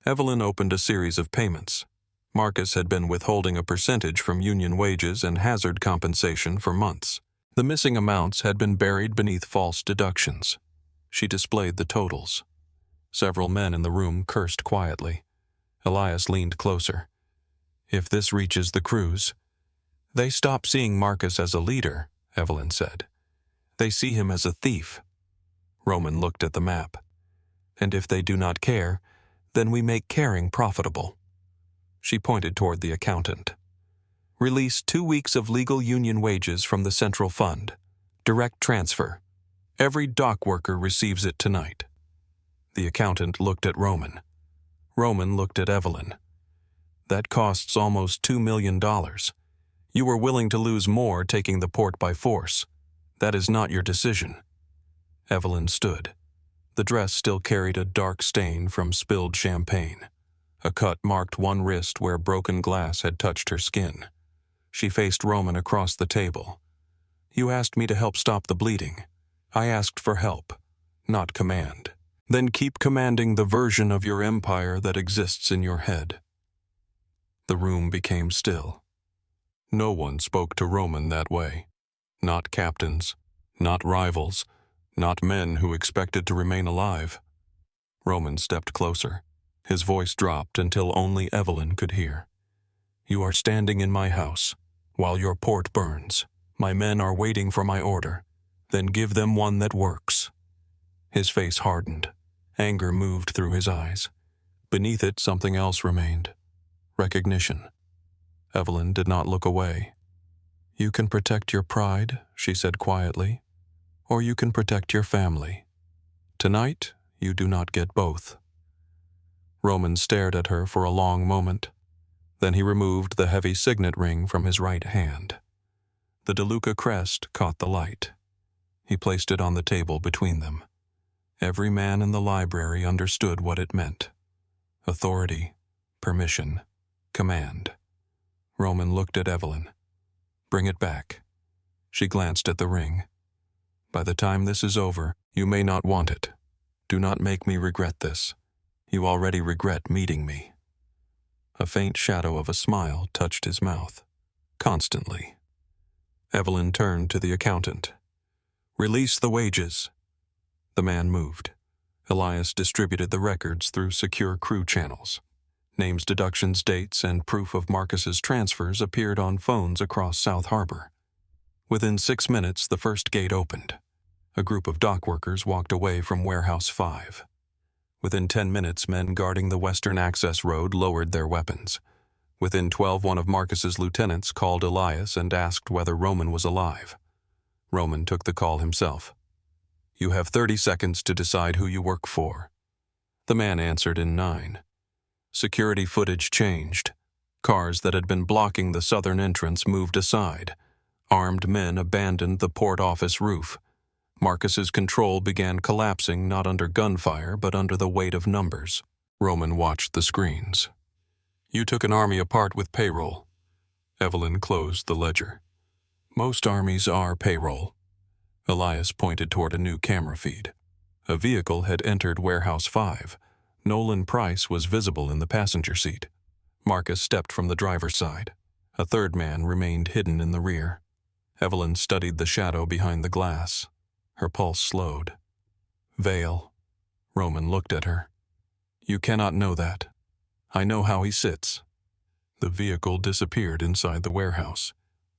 Evelyn opened a series of payments. Marcus had been withholding a percentage from union wages and hazard compensation for months. The missing amounts had been buried beneath false deductions. She displayed the totals. Several men in the room cursed quietly. Elias leaned closer. If this reaches the crews, they stop seeing Marcus as a leader, Evelyn said. They see him as a thief. Roman looked at the map. And if they do not care, then we make caring profitable. She pointed toward the accountant. Release 2 weeks of legal union wages from the central fund. Direct transfer. Every dock worker receives it tonight. The accountant looked at Roman. Roman looked at Evelyn. That costs almost $2 million. You were willing to lose more taking the port by force. That is not your decision. Evelyn stood. The dress still carried a dark stain from spilled champagne. A cut marked one wrist where broken glass had touched her skin. She faced Roman across the table. You asked me to help stop the bleeding. I asked for help, not command. Then keep commanding the version of your empire that exists in your head. The room became still. No one spoke to Roman that way. Not captains, not rivals, not men who expected to remain alive. Roman stepped closer. His voice dropped until only Evelyn could hear. You are standing in my house, while your port burns. My men are waiting for my order. Then give them one that works. His face hardened. Anger moved through his eyes. Beneath it, something else remained. Recognition. Evelyn did not look away. You can protect your pride, she said quietly, or you can protect your family. Tonight, you do not get both. Roman stared at her for a long moment. Then he removed the heavy signet ring from his right hand. The DeLuca crest caught the light. He placed it on the table between them. Every man in the library understood what it meant. Authority, permission, command. Roman looked at Evelyn. Bring it back." She glanced at the ring. "By the time this is over, you may not want it. Do not make me regret this. You already regret meeting me." A faint shadow of a smile touched his mouth. "Constantly." Evelyn turned to the accountant. "Release the wages." The man moved. Elias distributed the records through secure crew channels. Names, deductions, dates, and proof of Marcus's transfers appeared on phones across South Harbor. Within 6 minutes, the first gate opened. A group of dock workers walked away from Warehouse 5. Within 10 minutes, men guarding the western access road lowered their weapons. Within 12, one of Marcus's lieutenants called Elias and asked whether Roman was alive. Roman took the call himself. "You have 30 seconds to decide who you work for." The man answered in 9. Security footage changed. Cars that had been blocking the southern entrance moved aside. Armed men abandoned the port office roof. Marcus's control began collapsing not under gunfire but under the weight of numbers. Roman watched the screens. "You took an army apart with payroll." Evelyn closed the ledger. "Most armies are payroll." Elias pointed toward a new camera feed. A vehicle had entered Warehouse 5. Nolan Price was visible in the passenger seat. Marcus stepped from the driver's side. A third man remained hidden in the rear. Evelyn studied the shadow behind the glass. Her pulse slowed. "Vale." Roman looked at her. "You cannot know that. I know how he sits." The vehicle disappeared inside the warehouse.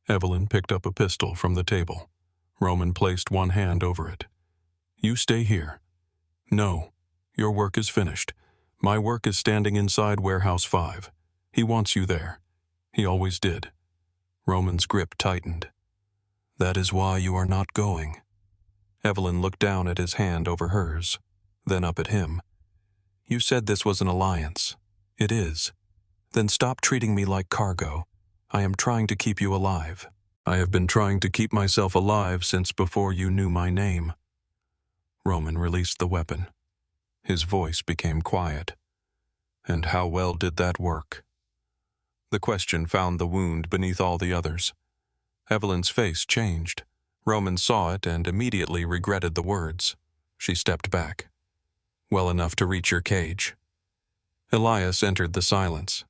Evelyn picked up a pistol from the table. Roman placed one hand over it. "You stay here." "No. Your work is finished. My work is standing inside Warehouse 5. He wants you there. He always did." Roman's grip tightened. "That is why you are not going." Evelyn looked down at his hand over hers, then up at him. "You said this was an alliance." "It is." "Then stop treating me like cargo. I am trying to keep you alive." "I have been trying to keep myself alive since before you knew my name." Roman released the weapon. His voice became quiet. "And how well did that work?" The question found the wound beneath all the others. Evelyn's face changed. Roman saw it and immediately regretted the words. She stepped back. "Well enough to reach your cage." Elias entered the silence.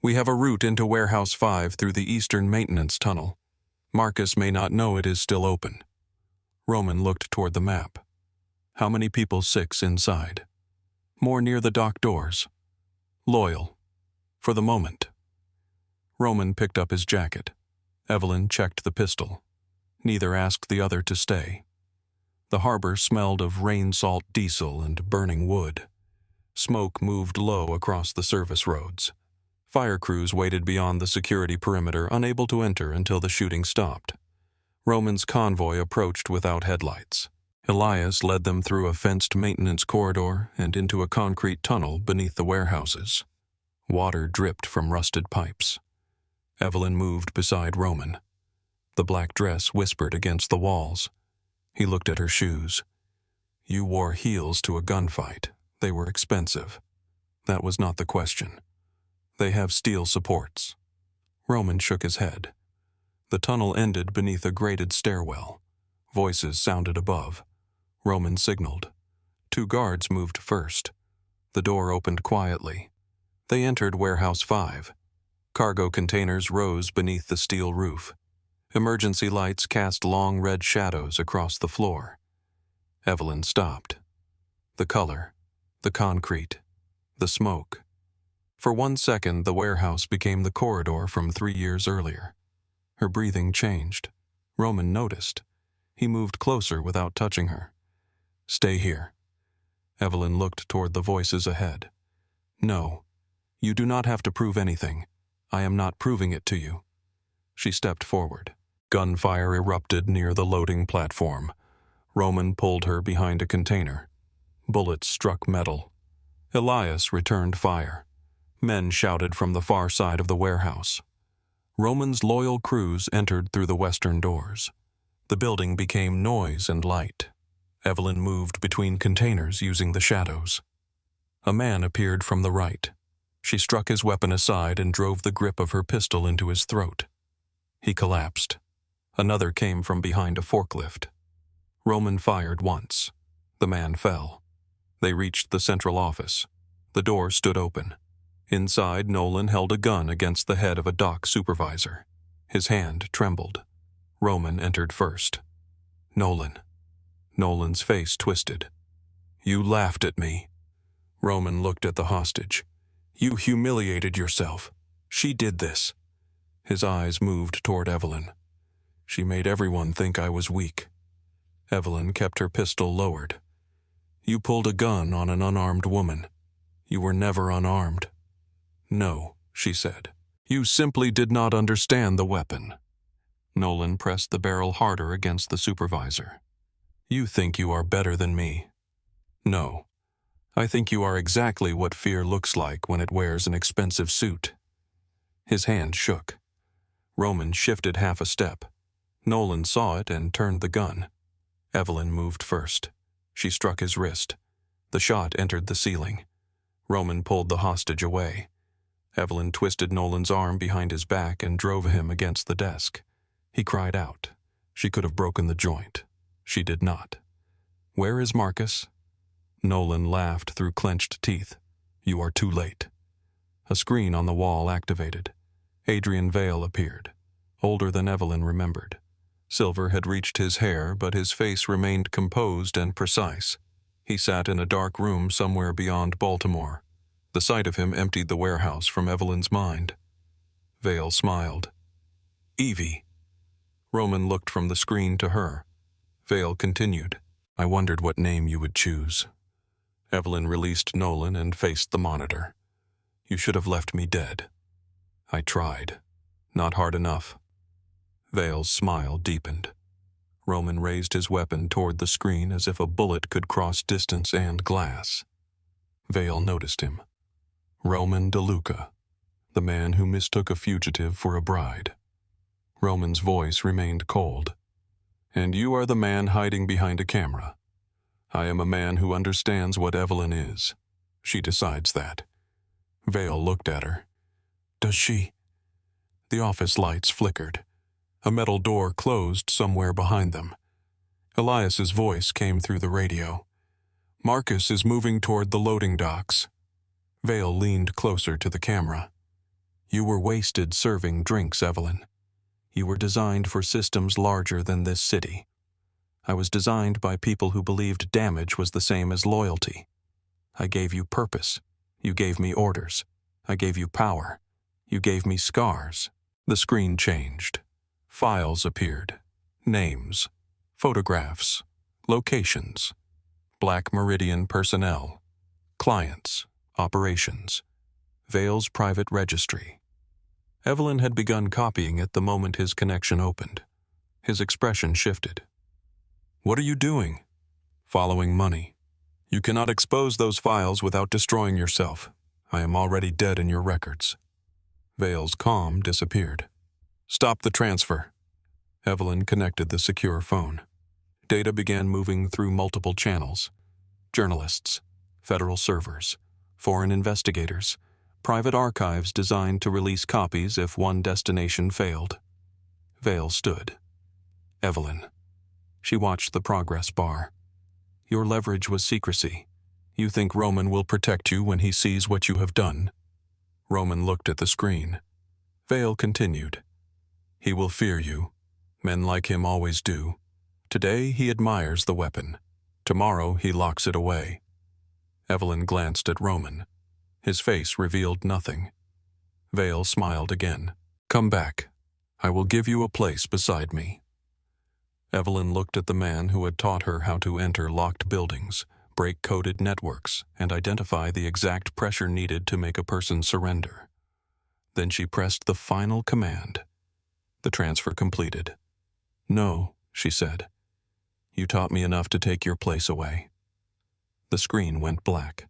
"We have a route into Warehouse 5 through the Eastern Maintenance Tunnel. Marcus may not know it is still open." Roman looked toward the map. "How many people 6 inside?" "More near the dock doors." "Loyal." "For the moment." Roman picked up his jacket. Evelyn checked the pistol. Neither asked the other to stay. The harbor smelled of rain-salt diesel and burning wood. Smoke moved low across the service roads. Fire crews waited beyond the security perimeter, unable to enter until the shooting stopped. Roman's convoy approached without headlights. Elias led them through a fenced maintenance corridor and into a concrete tunnel beneath the warehouses. Water dripped from rusted pipes. Evelyn moved beside Roman. The black dress whispered against the walls. He looked at her shoes. "You wore heels to a gunfight. They were expensive." "That was not the question." "They have steel supports." Roman shook his head. The tunnel ended beneath a grated stairwell. Voices sounded above. Roman signaled. 2 guards moved first. The door opened quietly. They entered Warehouse 5. Cargo containers rose beneath the steel roof. Emergency lights cast long red shadows across the floor. Evelyn stopped. The color, the concrete, the smoke. For 1 second, the warehouse became the corridor from 3 years earlier. Her breathing changed. Roman noticed. He moved closer without touching her. "Stay here." Evelyn looked toward the voices ahead. "No, you do not have to prove anything. I am not proving it to you." She stepped forward. Gunfire erupted near the loading platform. Roman pulled her behind a container. Bullets struck metal. Elias returned fire. Men shouted from the far side of the warehouse. Roman's loyal crews entered through the western doors. The building became noise and light. Evelyn moved between containers using the shadows. A man appeared from the right. She struck his weapon aside and drove the grip of her pistol into his throat. He collapsed. Another came from behind a forklift. Roman fired once. The man fell. They reached the central office. The door stood open. Inside, Nolan held a gun against the head of a dock supervisor. His hand trembled. Roman entered first. Nolan. Nolan's face twisted. You laughed at me. Roman looked at the hostage. You humiliated yourself. She did this. His eyes moved toward Evelyn. She made everyone think I was weak. Evelyn kept her pistol lowered. You pulled a gun on an unarmed woman. You were never unarmed. No, she said. You simply did not understand the weapon. Nolan pressed the barrel harder against the supervisor. You think you are better than me. No. I think you are exactly what fear looks like when it wears an expensive suit. His hand shook. Roman shifted half a step. Nolan saw it and turned the gun. Evelyn moved first. She struck his wrist. The shot entered the ceiling. Roman pulled the hostage away. Evelyn twisted Nolan's arm behind his back and drove him against the desk. He cried out. She could have broken the joint. She did not. Where is Marcus? Nolan laughed through clenched teeth. You are too late. A screen on the wall activated. Adrian Vale appeared, older than Evelyn remembered. Silver had reached his hair, but his face remained composed and precise. He sat in a dark room somewhere beyond Baltimore. The sight of him emptied the warehouse from Evelyn's mind. Vale smiled. Evie. Roman looked from the screen to her. Vale continued. I wondered what name you would choose. Evelyn released Nolan and faced the monitor. You should have left me dead. I tried. Not hard enough. Vale's smile deepened. Roman raised his weapon toward the screen as if a bullet could cross distance and glass. Vale noticed him. Roman DeLuca, the man who mistook a fugitive for a bride. Roman's voice remained cold. And you are the man hiding behind a camera. I am a man who understands what Evelyn is. She decides that. Vale looked at her. Does she? The office lights flickered. A metal door closed somewhere behind them. Elias's voice came through the radio. Marcus is moving toward the loading docks. Vale leaned closer to the camera. You were wasted serving drinks, Evelyn. You were designed for systems larger than this city. I was designed by people who believed damage was the same as loyalty. I gave you purpose. You gave me orders. I gave you power. You gave me scars. The screen changed. Files appeared. Names. Photographs. Locations. Black Meridian personnel. Clients. Operations. Vale's private registry. Evelyn had begun copying it the moment his connection opened. His expression shifted. What are you doing? Following money. You cannot expose those files without destroying yourself. I am already dead in your records. Vale's calm disappeared. Stop the transfer. Evelyn connected the secure phone. Data began moving through multiple channels. Journalists, federal servers, foreign investigators, private archives designed to release copies if one destination failed. Vale stood. Evelyn. She watched the progress bar. Your leverage was secrecy. You think Roman will protect you when he sees what you have done? Roman looked at the screen. Vale continued. He will fear you. Men like him always do. Today he admires the weapon. Tomorrow he locks it away. Evelyn glanced at Roman. His face revealed nothing. Vale smiled again. Come back. I will give you a place beside me. Evelyn looked at the man who had taught her how to enter locked buildings, break coded networks, and identify the exact pressure needed to make a person surrender. Then she pressed the final command. The transfer completed. No, she said. You taught me enough to take your place away. The screen went black.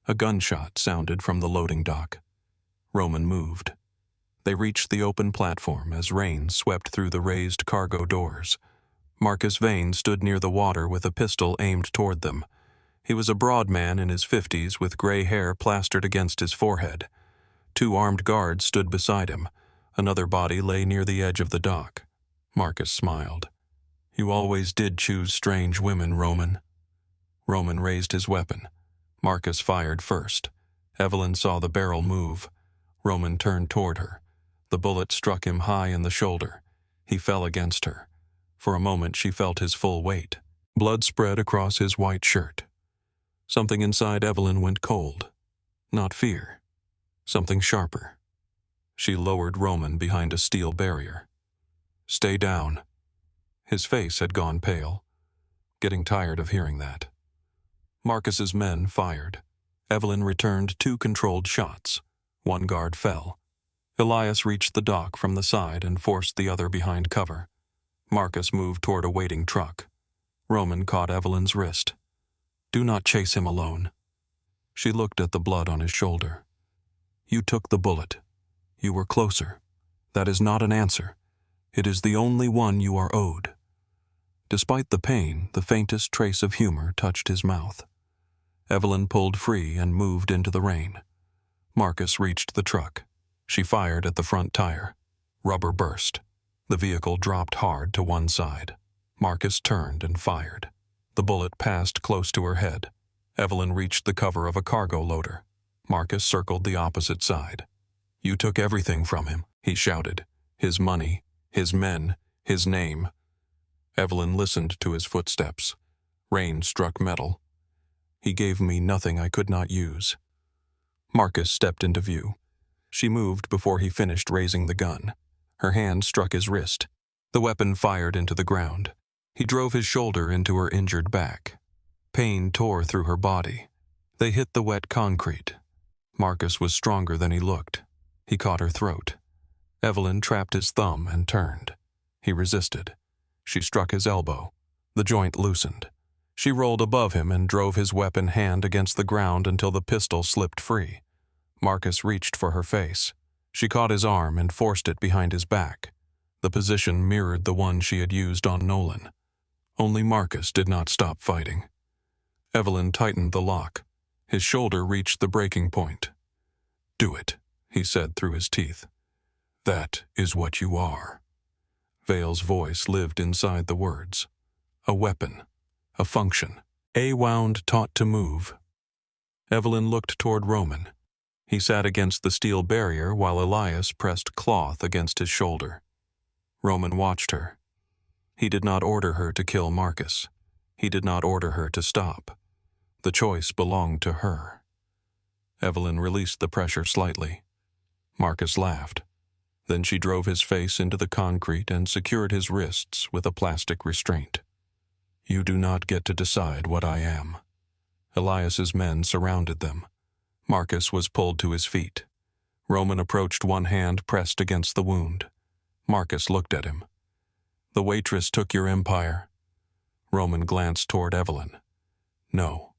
A gunshot sounded from the loading dock. Roman moved. They reached the open platform as rain swept through the raised cargo doors. Marcus Vane stood near the water with a pistol aimed toward them. He was a broad man in his 50s with gray hair plastered against his forehead. 2 armed guards stood beside him. Another body lay near the edge of the dock. Marcus smiled. You always did choose strange women, Roman. Roman raised his weapon. Marcus fired first. Evelyn saw the barrel move. Roman turned toward her. The bullet struck him high in the shoulder. He fell against her. For a moment she felt his full weight. Blood spread across his white shirt. Something inside Evelyn went cold. Not fear. Something sharper. She lowered Roman behind a steel barrier. Stay down. His face had gone pale. Getting tired of hearing that. Marcus's men fired. Evelyn returned 2 controlled shots. One guard fell. Elias reached the dock from the side and forced the other behind cover. Marcus moved toward a waiting truck. Roman caught Evelyn's wrist. Do not chase him alone. She looked at the blood on his shoulder. You took the bullet. You were closer. That is not an answer. It is the only one you are owed. Despite the pain, the faintest trace of humor touched his mouth. Evelyn pulled free and moved into the rain. Marcus reached the truck. She fired at the front tire. Rubber burst. The vehicle dropped hard to one side. Marcus turned and fired. The bullet passed close to her head. Evelyn reached the cover of a cargo loader. Marcus circled the opposite side. You took everything from him, he shouted. His money, his men, his name. Evelyn listened to his footsteps. Rain struck metal. He gave me nothing I could not use. Marcus stepped into view. She moved before he finished raising the gun. Her hand struck his wrist. The weapon fired into the ground. He drove his shoulder into her injured back. Pain tore through her body. They hit the wet concrete. Marcus was stronger than he looked. He caught her throat. Evelyn trapped his thumb and turned. He resisted. She struck his elbow. The joint loosened. She rolled above him and drove his weapon hand against the ground until the pistol slipped free. Marcus reached for her face. She caught his arm and forced it behind his back. The position mirrored the one she had used on Nolan. Only Marcus did not stop fighting. Evelyn tightened the lock. His shoulder reached the breaking point. Do it, he said through his teeth. That is what you are. Vale's voice lived inside the words. A weapon. A function. A wound taught to move. Evelyn looked toward Roman. He sat against the steel barrier while Elias pressed cloth against his shoulder. Roman watched her. He did not order her to kill Marcus. He did not order her to stop. The choice belonged to her. Evelyn released the pressure slightly. Marcus laughed. Then she drove his face into the concrete and secured his wrists with a plastic restraint. You do not get to decide what I am. Elias's men surrounded them. Marcus was pulled to his feet. Roman approached, one hand pressed against the wound. Marcus looked at him. The Waitress took your empire. Roman glanced toward Evelyn. No.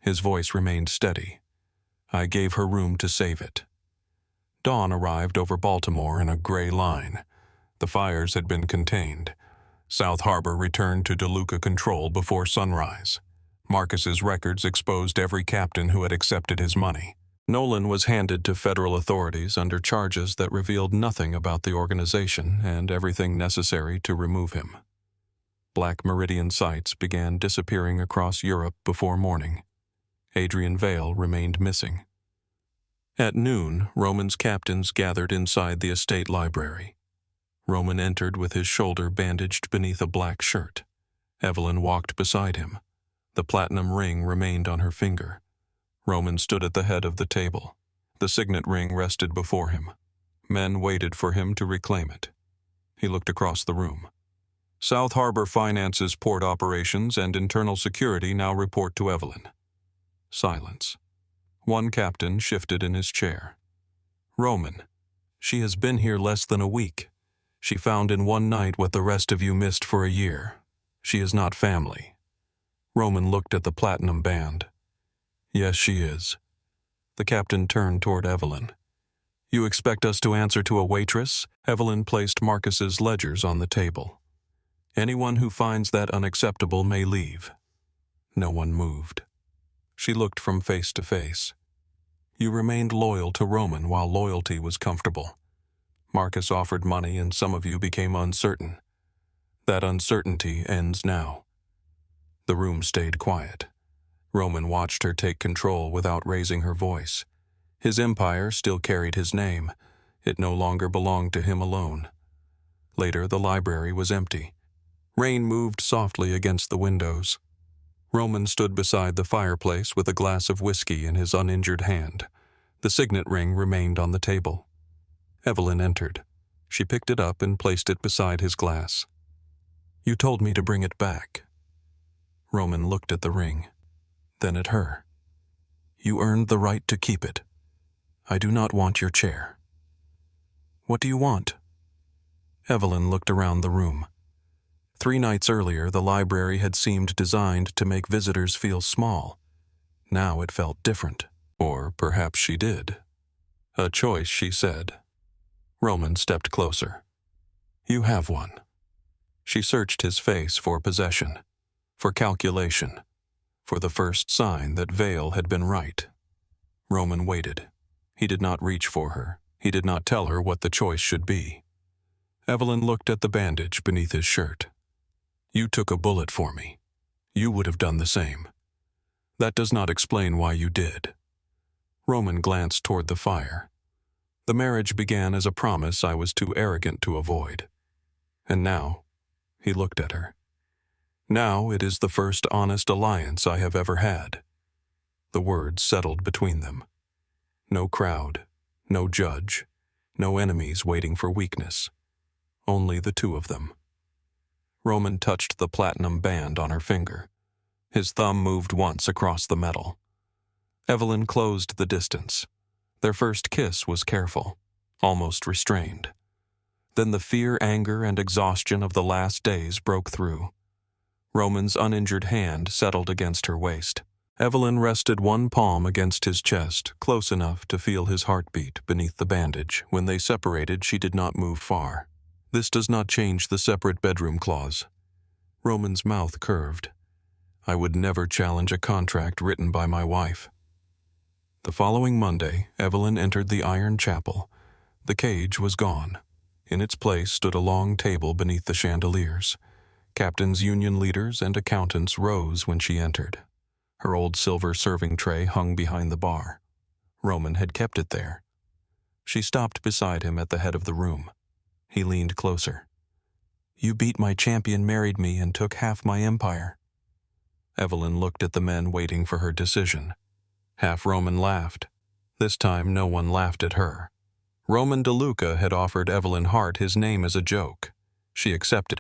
His voice remained steady. I gave her room to save it. Dawn arrived over Baltimore in a gray line. The fires had been contained. South Harbor returned to DeLuca control before sunrise. Marcus's records exposed every captain who had accepted his money. Nolan was handed to federal authorities under charges that revealed nothing about the organization and everything necessary to remove him. Black Meridian sites began disappearing across Europe before morning. Adrian Vale remained missing. At noon, Roman's captains gathered inside the estate library. Roman entered with his shoulder bandaged beneath a black shirt. Evelyn walked beside him. The platinum ring remained on her finger. Roman stood at the head of the table. The signet ring rested before him. Men waited for him to reclaim it. He looked across the room. South Harbor finances port operations and internal security now report to Evelyn. Silence. One captain shifted in his chair. Roman, she has been here less than a week. She found in one night what the rest of you missed for a year. She is not family. Roman looked at the platinum band. Yes, she is. The captain turned toward Evelyn. You expect us to answer to a waitress? Evelyn placed Marcus's ledgers on the table. Anyone who finds that unacceptable may leave. No one moved. She looked from face to face. You remained loyal to Roman while loyalty was comfortable. Marcus offered money and some of you became uncertain. That uncertainty ends now." The room stayed quiet. Roman watched her take control without raising her voice. His empire still carried his name. It no longer belonged to him alone. Later, the library was empty. Rain moved softly against the windows. Roman stood beside the fireplace with a glass of whiskey in his uninjured hand. The signet ring remained on the table. Evelyn entered. She picked it up and placed it beside his glass. "You told me to bring it back." Roman looked at the ring, then at her. "You earned the right to keep it. I do not want your chair." "What do you want?" Evelyn looked around the room. 3 nights earlier, the library had seemed designed to make visitors feel small. Now it felt different. Or perhaps she did. "A choice," she said. Roman stepped closer. "You have one." She searched his face for possession, for calculation, for the first sign that Vale had been right. Roman waited. He did not reach for her. He did not tell her what the choice should be. Evelyn looked at the bandage beneath his shirt. "You took a bullet for me. You would have done the same. That does not explain why you did." Roman glanced toward the fire. "The marriage began as a promise I was too arrogant to avoid. And now," he looked at her, "now it is the first honest alliance I have ever had." The words settled between them. No crowd, no judge, no enemies waiting for weakness. Only the two of them. Roman touched the platinum band on her finger. His thumb moved once across the metal. Evelyn closed the distance. Their first kiss was careful, almost restrained. Then the fear, anger, and exhaustion of the last days broke through. Roman's uninjured hand settled against her waist. Evelyn rested one palm against his chest, close enough to feel his heartbeat beneath the bandage. When they separated, she did not move far. "This does not change the separate bedroom clause." Roman's mouth curved. "I would never challenge a contract written by my wife." The following Monday, Evelyn entered the iron chapel. The cage was gone. In its place stood a long table beneath the chandeliers. Captains' union leaders and accountants rose when she entered. Her old silver serving tray hung behind the bar. Roman had kept it there. She stopped beside him at the head of the room. He leaned closer. "You beat my champion, married me, and took half my empire." Evelyn looked at the men waiting for her decision. Half Roman laughed. This time no one laughed at her. Roman DeLuca had offered Evelyn Hart his name as a joke. She accepted